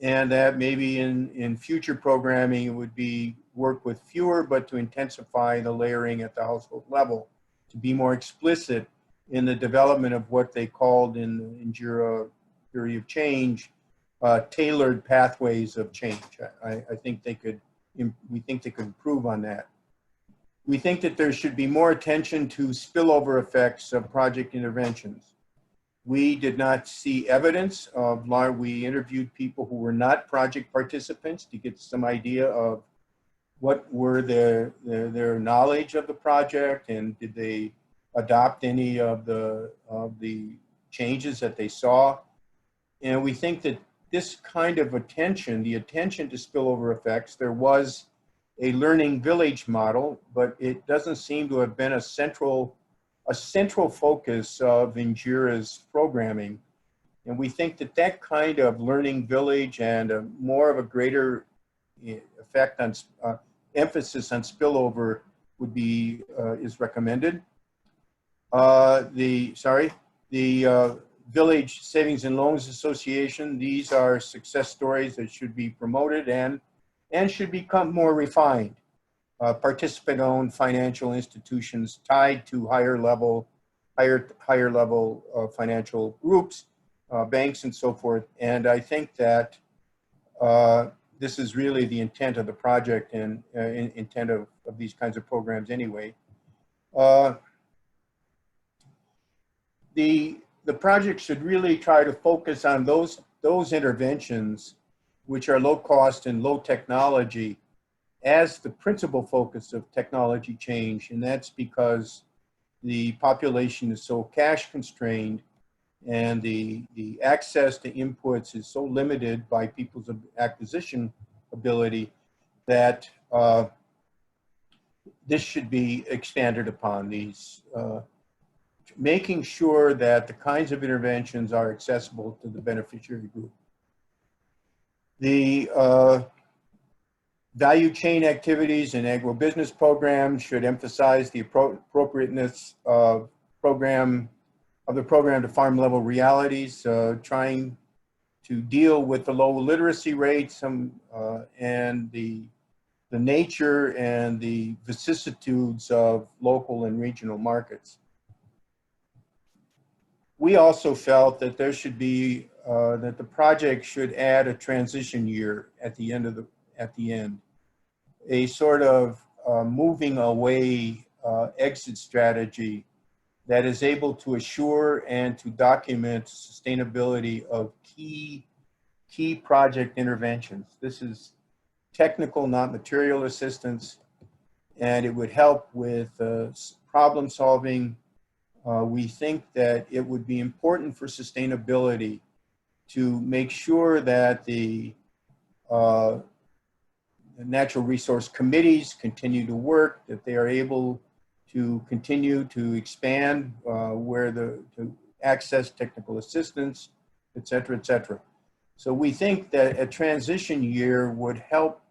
and that maybe in future programming it would be work with fewer, but to intensify the layering at the household level, to be more explicit in the development of what they called in the Njira theory of change, tailored pathways of change. I think we think they could improve on that. We think that there should be more attention to spillover effects of project interventions. We did not see evidence of, we interviewed people who were not project participants to get some idea of what were their knowledge of the project, and did they adopt any of the changes that they saw. And we think that this kind of attention, the attention to spillover effects, there was a learning village model, but it doesn't seem to have been a central focus of Njira's programming. And we think that that kind of learning village and more of a greater effect on emphasis on spillover would be is recommended. The Village Savings and Loans Association, these are success stories that should be promoted and should become more refined. Participant-owned financial institutions tied to higher level financial groups, banks and so forth. And I think that this is really the intent of the project and intent of these kinds of programs anyway. The project should really try to focus on those interventions which are low cost and low technology as the principal focus of technology change. And that's because the population is so cash constrained and the access to inputs is so limited by people's acquisition ability that this should be expanded upon. These making sure that the kinds of interventions are accessible to the beneficiary group. The value chain activities and agribusiness programs should emphasize the appropriateness of the program to farm level realities, trying to deal with the low literacy rates and the nature and the vicissitudes of local and regional markets. We also felt that there should be, that the project should add a transition year at the end a sort of moving away exit strategy that is able to assure and to document sustainability of key project interventions. This is technical, not material assistance, and it would help with problem solving. We think that it would be important for sustainability to make sure that the natural resource committees continue to work, that they are able to continue to expand to access technical assistance, et cetera, et cetera. So we think that a transition year would help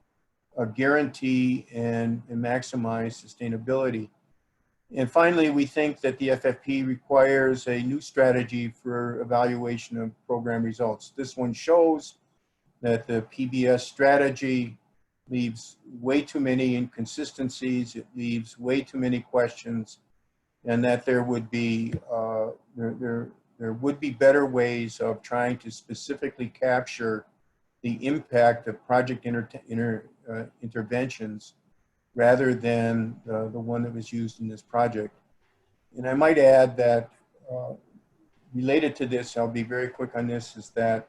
guarantee and maximize sustainability. And finally, we think that the FFP requires a new strategy for evaluation of program results. This one shows that the PBS strategy leaves way too many inconsistencies, it leaves way too many questions, and that there would be better ways of trying to specifically capture the impact of project interventions rather than the one that was used in this project. And I might add that related to this, I'll be very quick on this, is that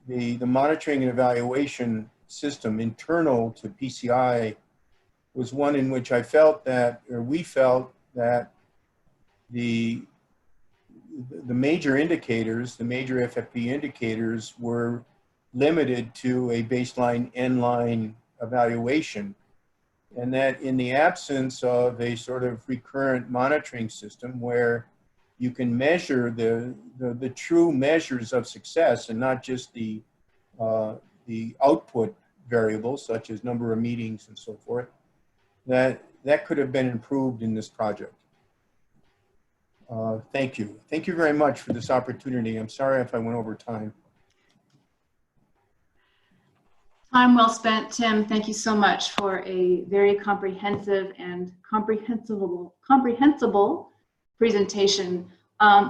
the monitoring and evaluation system internal to PCI was one in which I felt that, or we felt that the major indicators, the major FFP indicators were limited to a baseline end-line evaluation. And that in the absence of a sort of recurrent monitoring system where you can measure the true measures of success and not just the output variables such as number of meetings and so forth, that could have been improved in this project. Thank you. Thank you very much for this opportunity. I'm sorry if I went over time. Time well spent, Tim. Thank you so much for a very comprehensive and comprehensible presentation.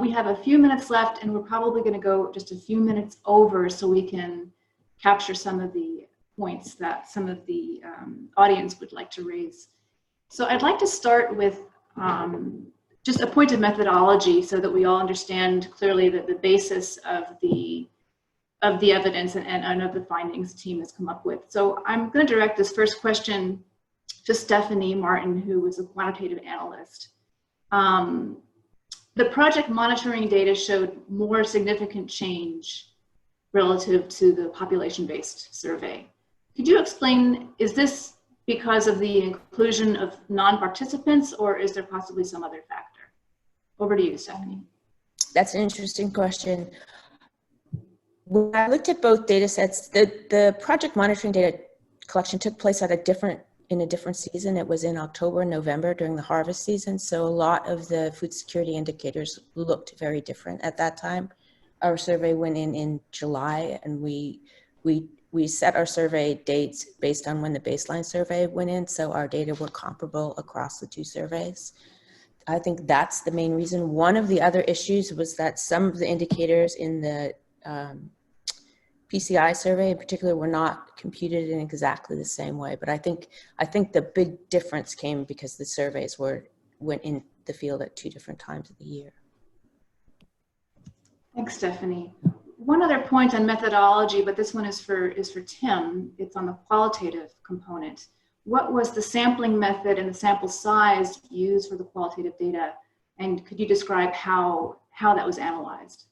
We have a few minutes left, and we're probably going to go just a few minutes over so we can capture some of the points that some of the audience would like to raise. So I'd like to start with just a point of methodology so that we all understand clearly that the basis of the evidence and of the findings the team has come up with. So I'm going to direct this first question to Stephanie Martin, who was a quantitative analyst. The project monitoring data showed more significant change relative to the population-based survey. Could you explain, is this because of the inclusion of non-participants, or is there possibly some other factor? Over to you, Stephanie. That's an interesting question. When I looked at both data sets, the project monitoring data collection took place in a different season. It was in October and November during the harvest season. So a lot of the food security indicators looked very different at that time. Our survey went in July, and we set our survey dates based on when the baseline survey went in. So our data were comparable across the two surveys. I think that's the main reason. One of the other issues was that some of the indicators in the PCI survey in particular were not computed in exactly the same way. But I think the big difference came because the surveys went in the field at two different times of the year. Thanks, Stephanie. One other point on methodology, but this one is for Tim. It's on the qualitative component. What was the sampling method and the sample size used for the qualitative data? And could you describe how that was analyzed?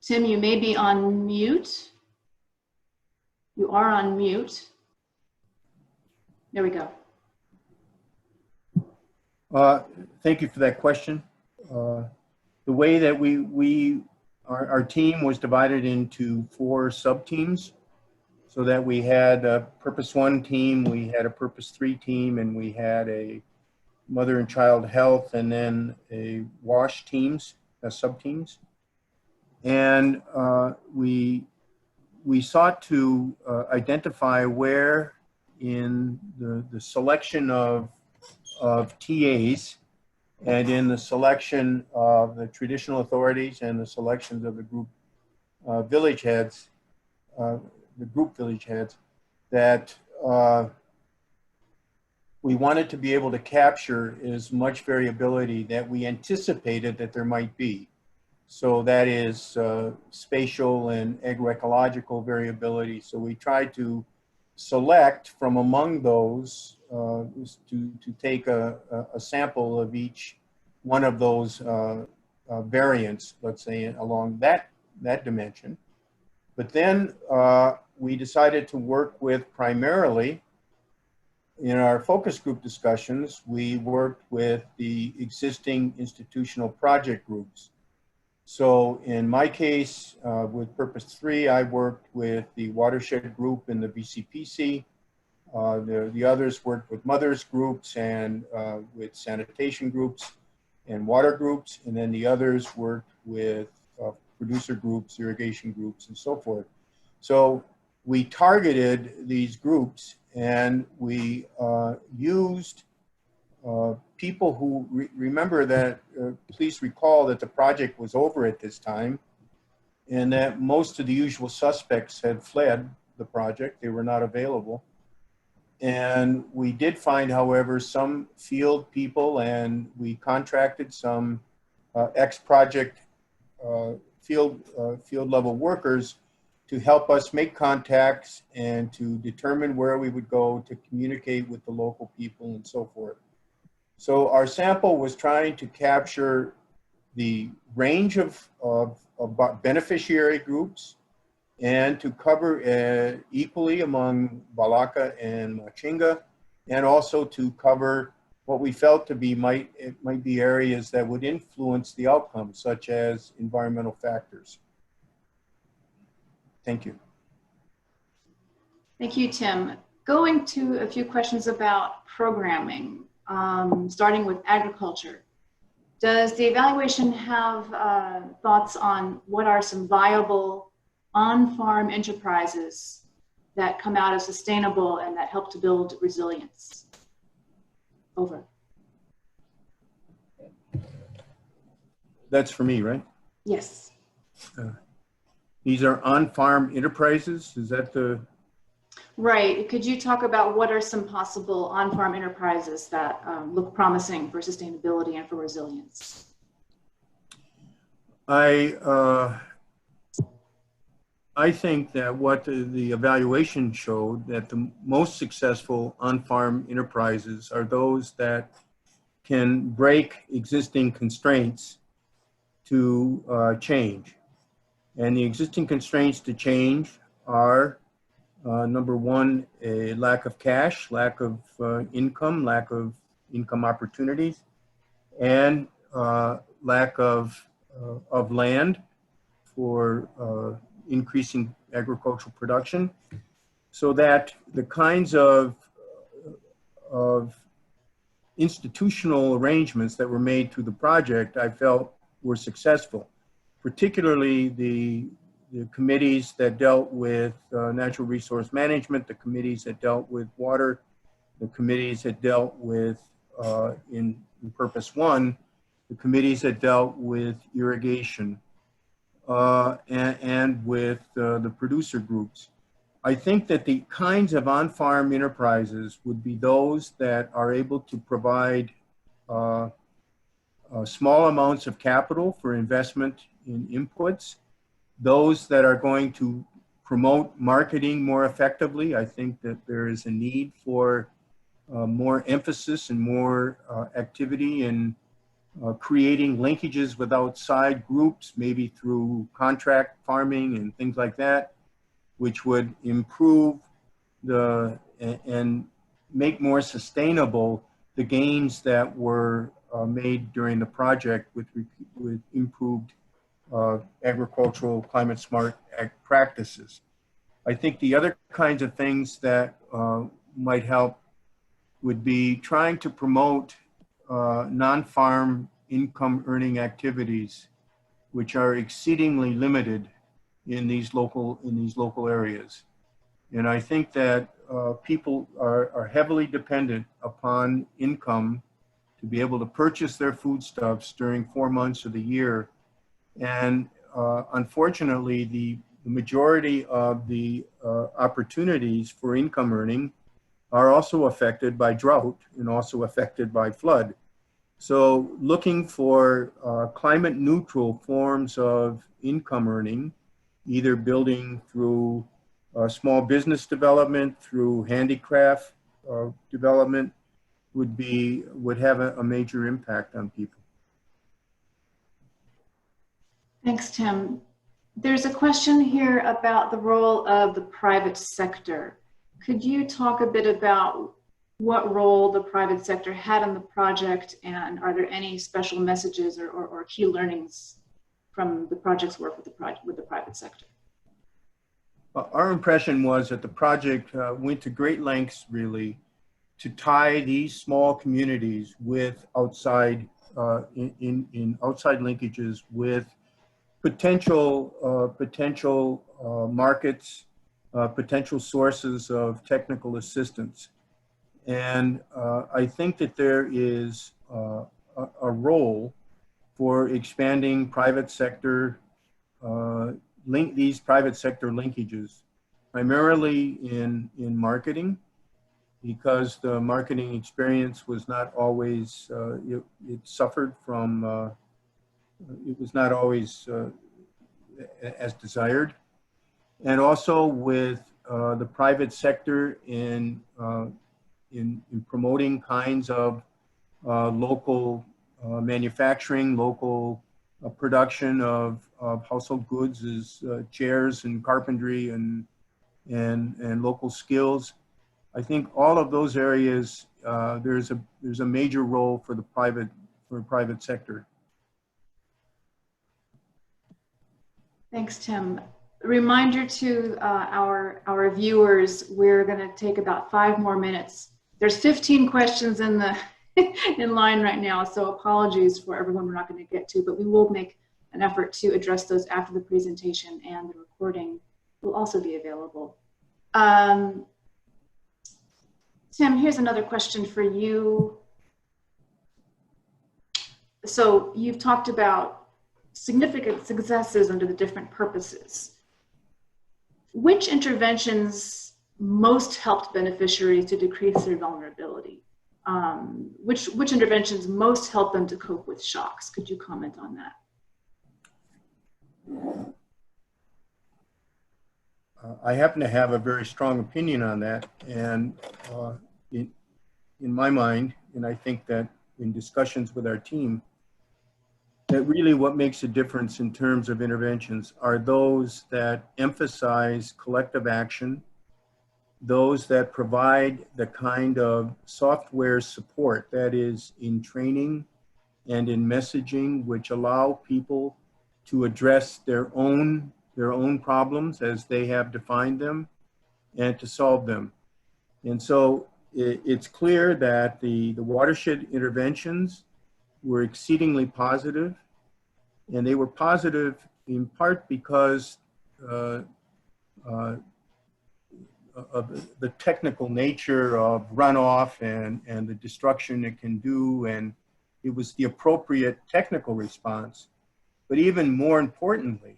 Tim, you may be on mute. You are on mute. There we go. Thank you for that question. The way that our team was divided into 4 sub-teams, so that we had a Purpose 1 team, we had a Purpose 3 team, and we had a Mother and Child Health, and then a WASH teams, sub-teams. And we sought to identify where in the selection of TAs and in the selection of the traditional authorities and the selections of the group village heads, that we wanted to be able to capture as much variability that we anticipated that there might be. So that is spatial and agroecological variability. So we tried to select from among those to take a sample of each one of those variants, let's say, along that dimension. But then we decided to work with primarily, in our focus group discussions, we worked with the existing institutional project groups. So in my case, with Purpose 3, I worked with the watershed group in the BCPC. The others worked with mothers groups and with sanitation groups and water groups. And then the others worked with producer groups, irrigation groups, and so forth. So we targeted these groups, and we used people who remember that, please recall that the project was over at this time, and that most of the usual suspects had fled the project. They were not available. And we did find, however, some field people, and we contracted some ex-project field level workers to help us make contacts and to determine where we would go to communicate with the local people and so forth. So our sample was trying to capture the range of beneficiary groups and to cover equally among Balaka and Machinga, and also to cover what we felt to be might be areas that would influence the outcome, such as environmental factors. Thank you. Thank you, Tim. Going to a few questions about programming, starting with agriculture. Does the evaluation have thoughts on what are some viable on-farm enterprises that come out as sustainable and that help to build resilience? Over. That's for me, right? Yes. These are on-farm enterprises. Is that the? Right. Could you talk about what are some possible on-farm enterprises that look promising for sustainability and for resilience? I think that what the evaluation showed, that the most successful on-farm enterprises are those that can break existing constraints to change. And the existing constraints to change are, number one, a lack of cash, lack of income, lack of income opportunities, and lack of land for increasing agricultural production, so that the kinds of institutional arrangements that were made through the project, I felt were successful, particularly the committees that dealt with natural resource management, the committees that dealt with water, the committees that dealt with, in Purpose 1, the committees that dealt with irrigation, and with the producer groups. I think that the kinds of on-farm enterprises would be those that are able to provide small amounts of capital for investment in inputs, those that are going to promote marketing more effectively. I think that there is a need for more emphasis and more activity in creating linkages with outside groups, maybe through contract farming and things like that, which would improve and make more sustainable the gains that were made during the project with improved agricultural climate smart practices. I think the other kinds of things that might help would be trying to promote non-farm income earning activities, which are exceedingly limited in these local areas. And I think that people are heavily dependent upon income to be able to purchase their foodstuffs during 4 months of the year. And unfortunately, the majority of the opportunities for income earning are also affected by drought and also affected by flood. So looking for climate neutral forms of income earning, either building through small business development, through handicraft development, would have a major impact on people. Thanks, Tim. There's a question here about the role of the private sector. Could you talk a bit about what role the private sector had in the project, and are there any special messages or key learnings from the project's work with the private sector? Our impression was that the project went to great lengths, really, to tie these small communities with outside outside linkages with potential markets, potential sources of technical assistance. And I think that there is a role for expanding private sector, these private sector linkages, primarily in marketing, because the marketing experience was not always, it suffered from, it was not always as desired. And also with the private sector in promoting kinds of local manufacturing, local production of household goods as chairs and carpentry and local skills. I think all of those areas, there's a major role for the private sector. Thanks, Tim. A reminder to our viewers, we're going to take about 5 more minutes. There's 15 questions in the in line right now, so apologies for everyone we're not going to get to, but we will make an effort to address those after the presentation, and the recording will also be available. Tim, here's another question for you. So you've talked about significant successes under the different purposes. which interventions most helped beneficiaries to decrease their vulnerability? Which interventions most helped them to cope with shocks? Could you comment on that? I happen to have a very strong opinion on that, and in my mind, and I think that in discussions with our team, that really what makes a difference in terms of interventions are those that emphasize collective action, those that provide the kind of software support that is in training and in messaging, which allow people to address their own problems as they have defined them and to solve them. And so it's clear that the watershed interventions were exceedingly positive, and they were positive in part because of the technical nature of runoff and the destruction it can do, and it was the appropriate technical response. But even more importantly,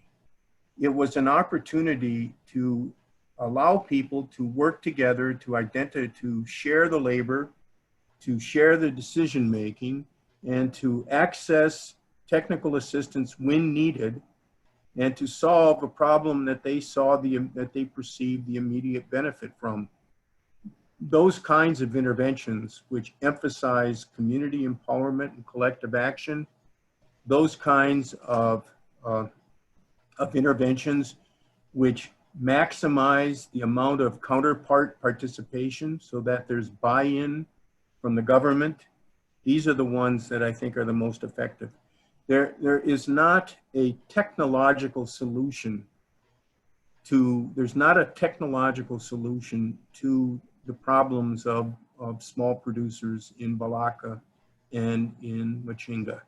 it was an opportunity to allow people to work together, to share the labor, to share the decision-making, and to access technical assistance when needed, and to solve a problem that they that they perceived the immediate benefit from. Those kinds of interventions which emphasize community empowerment and collective action, those kinds of interventions which maximize the amount of counterpart participation so that there's buy-in from the government, these are the ones that I think are the most effective. There is not a technological solution to the problems of small producers in Balaka and in Machinga.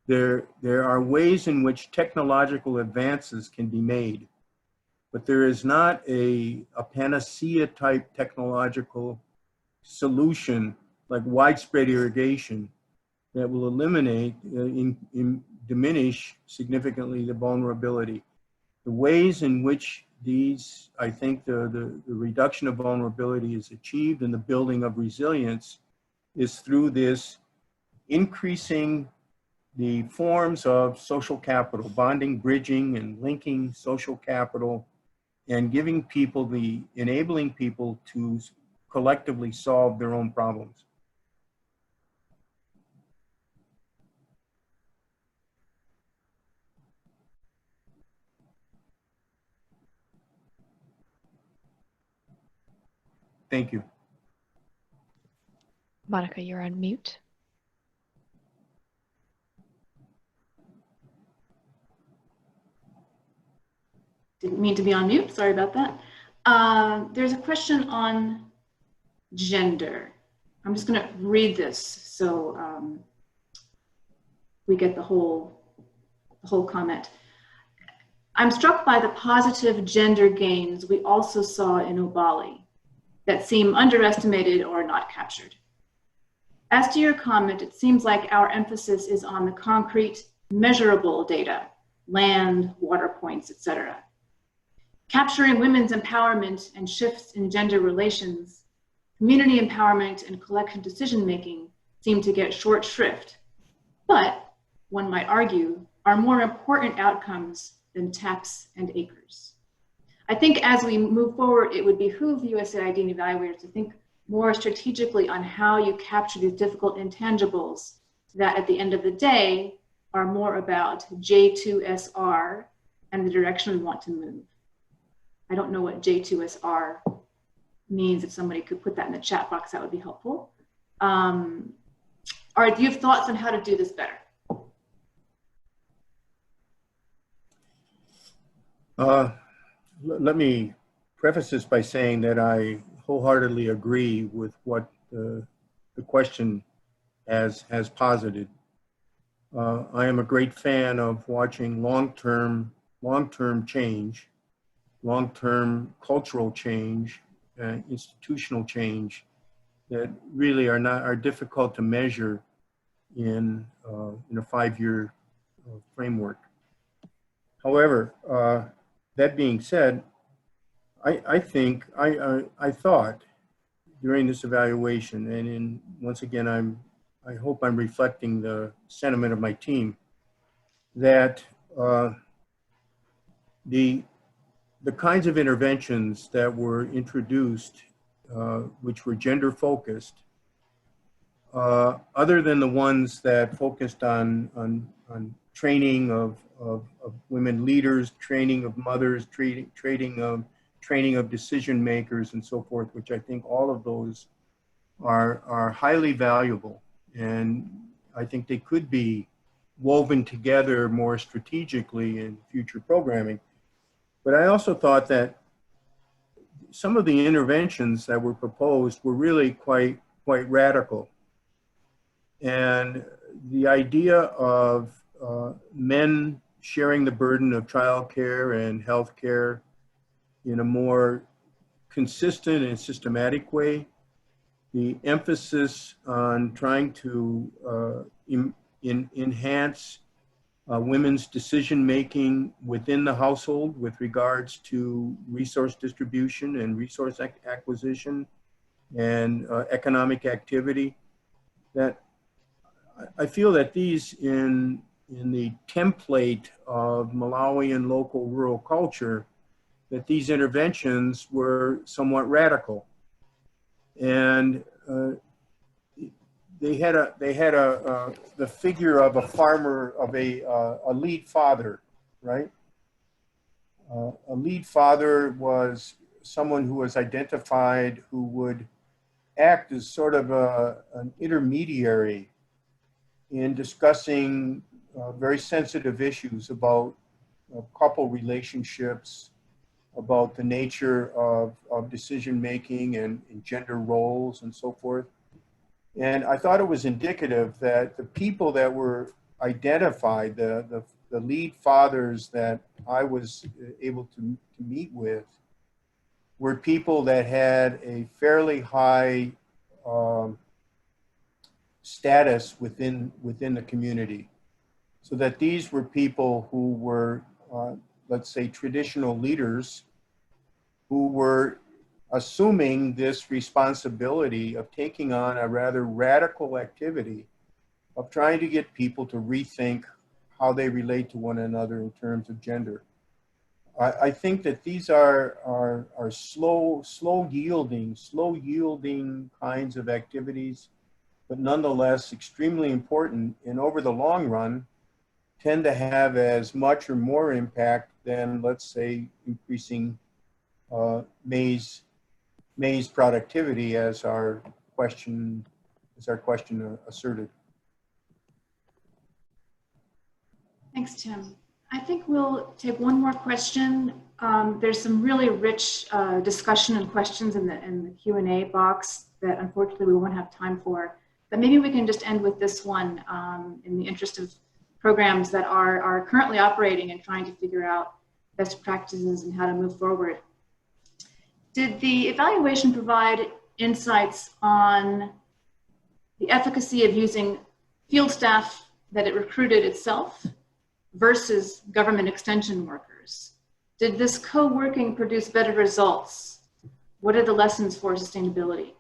There are ways in which technological advances can be made, but there is not a panacea type technological solution like widespread irrigation that will eliminate, diminish significantly the vulnerability. The ways in which these, I think the reduction of vulnerability is achieved and the building of resilience is through this increasing the forms of social capital, bonding, bridging, and linking social capital, and giving people enabling people to collectively solve their own problems. Thank you. Monica, you're on mute. Didn't mean to be on mute, sorry about that. There's a question on gender. I'm just gonna read this so we get the whole comment. I'm struck by the positive gender gains we also saw in Obali that seem underestimated or not captured. As to your comment, it seems like our emphasis is on the concrete, measurable data, land, water points, etc. Capturing women's empowerment and shifts in gender relations, community empowerment and collective decision-making seem to get short shrift, but one might argue are more important outcomes than taps and acres. I think as we move forward, it would behoove USAID and evaluators to think more strategically on how you capture these difficult intangibles that at the end of the day are more about J2SR and the direction we want to move. I don't know what J2SR means. If somebody could put that in the chat box, that would be helpful. Do you have thoughts on how to do this better? Let me preface this by saying that I wholeheartedly agree with what the question has posited. I am a great fan of watching long-term change, long-term cultural change, institutional change that really are difficult to measure in a 5-year framework. However, that being said, I thought during this evaluation, and once again, I hope I'm reflecting the sentiment of my team, that the kinds of interventions that were introduced, which were gender focused, other than the ones that focused on training of women leaders, training of mothers, training of decision makers and so forth, which I think all of those are highly valuable. And I think they could be woven together more strategically in future programming. But I also thought that some of the interventions that were proposed were really quite radical. And the idea of men sharing the burden of childcare and healthcare in a more consistent and systematic way, the emphasis on trying to enhance women's decision-making within the household with regards to resource distribution and resource acquisition and economic activity, that I feel that these in the template of Malawian local rural culture, that these interventions were somewhat radical. And they had the figure of a farmer, of a lead father, right? A lead father was someone who was identified who would act as sort of an intermediary in discussing very sensitive issues about couple relationships, about the nature of decision-making and gender roles and so forth. And I thought it was indicative that the people that were identified, the lead fathers that I was able to meet with, were people that had a fairly high status within the community. So that these were people who were, let's say, traditional leaders who were assuming this responsibility of taking on a rather radical activity of trying to get people to rethink how they relate to one another in terms of gender. I think that these are slow yielding kinds of activities, but nonetheless extremely important, and over the long run tend to have as much or more impact than, let's say, increasing maize productivity, as our question asserted. Thanks, Tim. I think we'll take one more question. There's some really rich discussion and questions in the Q&A box that unfortunately we won't have time for. But maybe we can just end with this one in the interest of programs that are currently operating and trying to figure out best practices and how to move forward. Did the evaluation provide insights on the efficacy of using field staff that it recruited itself versus government extension workers? Did this co-working produce better results? What are the lessons for sustainability?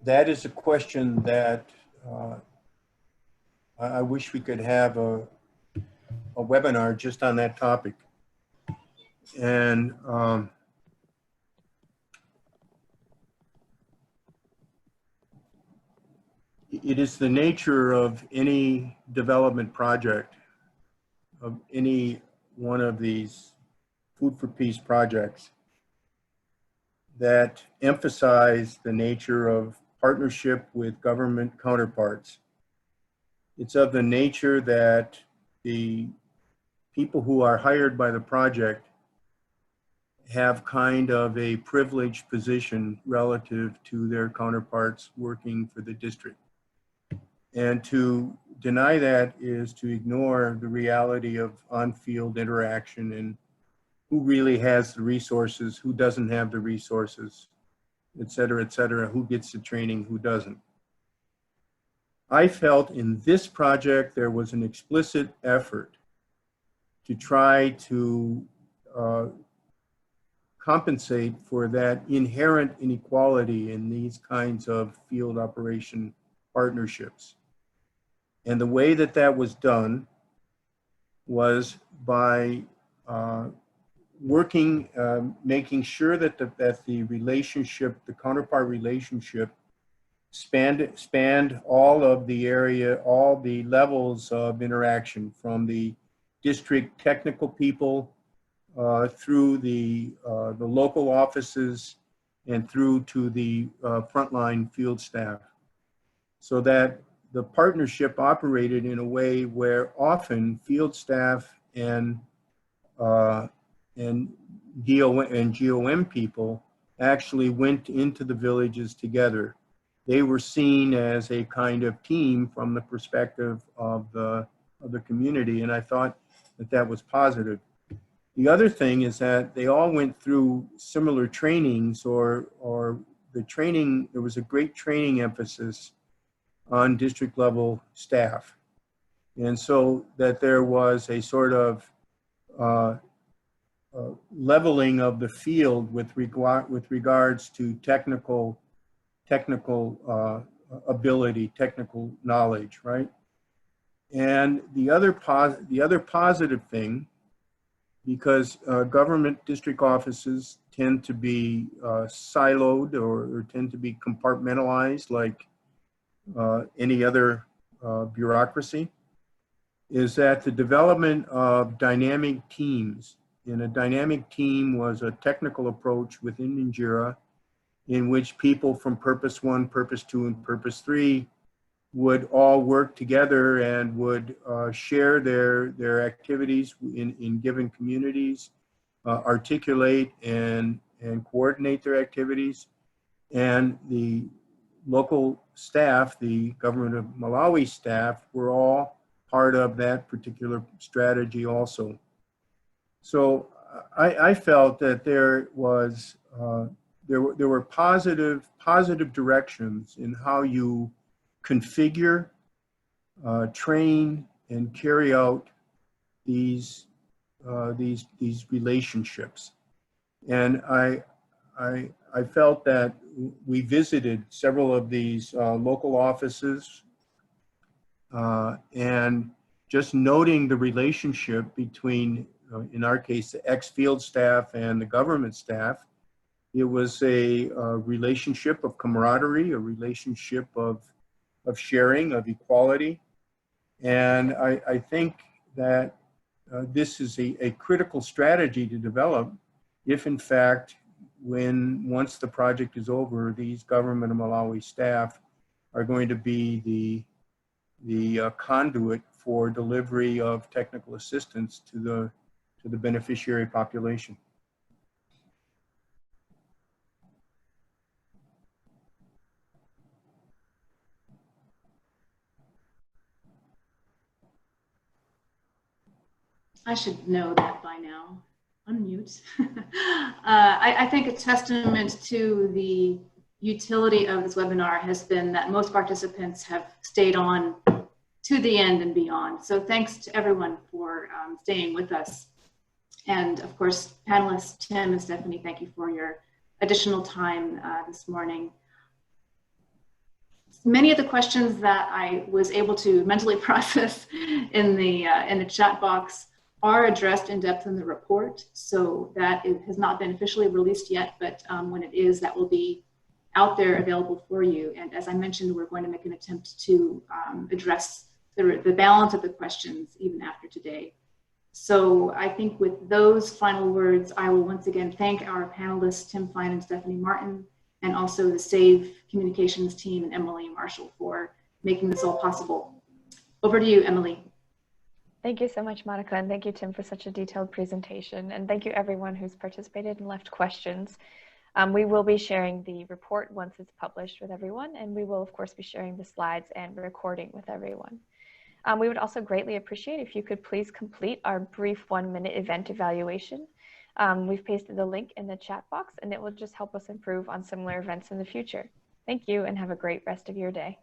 That is a question that I wish we could have a webinar just on that topic. And it is the nature of any development project, of any one of these Food for Peace projects, that emphasize the nature of partnership with government counterparts. It's of the nature that the people who are hired by the project have kind of a privileged position relative to their counterparts working for the district. And to deny that is to ignore the reality of on-field interaction and who really has the resources, who doesn't have the resources, et cetera, who gets the training, who doesn't. I felt in this project there was an explicit effort to try to compensate for that inherent inequality in these kinds of field operation partnerships. And the way that that was done was by working, making sure that the relationship, the counterpart relationship, spanned all of the area, all the levels of interaction, from the district technical people through the local offices and through to the frontline field staff, so that the partnership operated in a way where often field staff and DOM and GOM people actually went into the villages together. They were seen as a kind of team from the perspective of the community, and I thought that that was positive. The other thing is that they all went through similar trainings, or the training, there was a great training emphasis on district level staff. And so that there was a sort of leveling of the field with regards to technical ability, technical knowledge, right? And the other positive thing, because government district offices tend to be siloed or tend to be compartmentalized like any other bureaucracy, is that the development of dynamic teams, and a dynamic team was a technical approach within Njira in which people from Purpose 1, Purpose 2, and Purpose 3 would all work together and would share their activities in given communities, articulate and coordinate their activities. And the local staff, the government of Malawi staff, were all part of that particular strategy also. So I felt that there was there were positive directions in how you configure, train, and carry out these relationships. And I felt that we visited several of these local offices, and just noting the relationship between, in our case, the ex-field staff and the government staff. It was a relationship of camaraderie, a relationship of sharing, of equality. And I think that this is a critical strategy to develop if, in fact, once the project is over, these government of Malawi staff are going to be the conduit for delivery of technical assistance to the beneficiary population. I should know that by now. Unmute. I think a testament to the utility of this webinar has been that most participants have stayed on to the end and beyond. So thanks to everyone for staying with us. And of course, panelists Tim and Stephanie, thank you for your additional time this morning. Many of the questions that I was able to mentally process in the chat box are addressed in depth in the report. So that it has not been officially released yet, but when it is, that will be out there available for you. And as I mentioned, we're going to make an attempt to address the balance of the questions even after today. So I think with those final words, I will once again thank our panelists, Tim Fine and Stephanie Martin, and also the SAVE communications team and Emily Marshall for making this all possible. Over to you, Emily. Thank you so much, Monica, and thank you, Tim, for such a detailed presentation. And thank you everyone who's participated and left questions. We will be sharing the report once it's published with everyone, and we will of course be sharing the slides and recording with everyone. We would also greatly appreciate if you could please complete our brief 1-minute event evaluation. We've pasted the link in the chat box, and it will just help us improve on similar events in the future. Thank you and have a great rest of your day.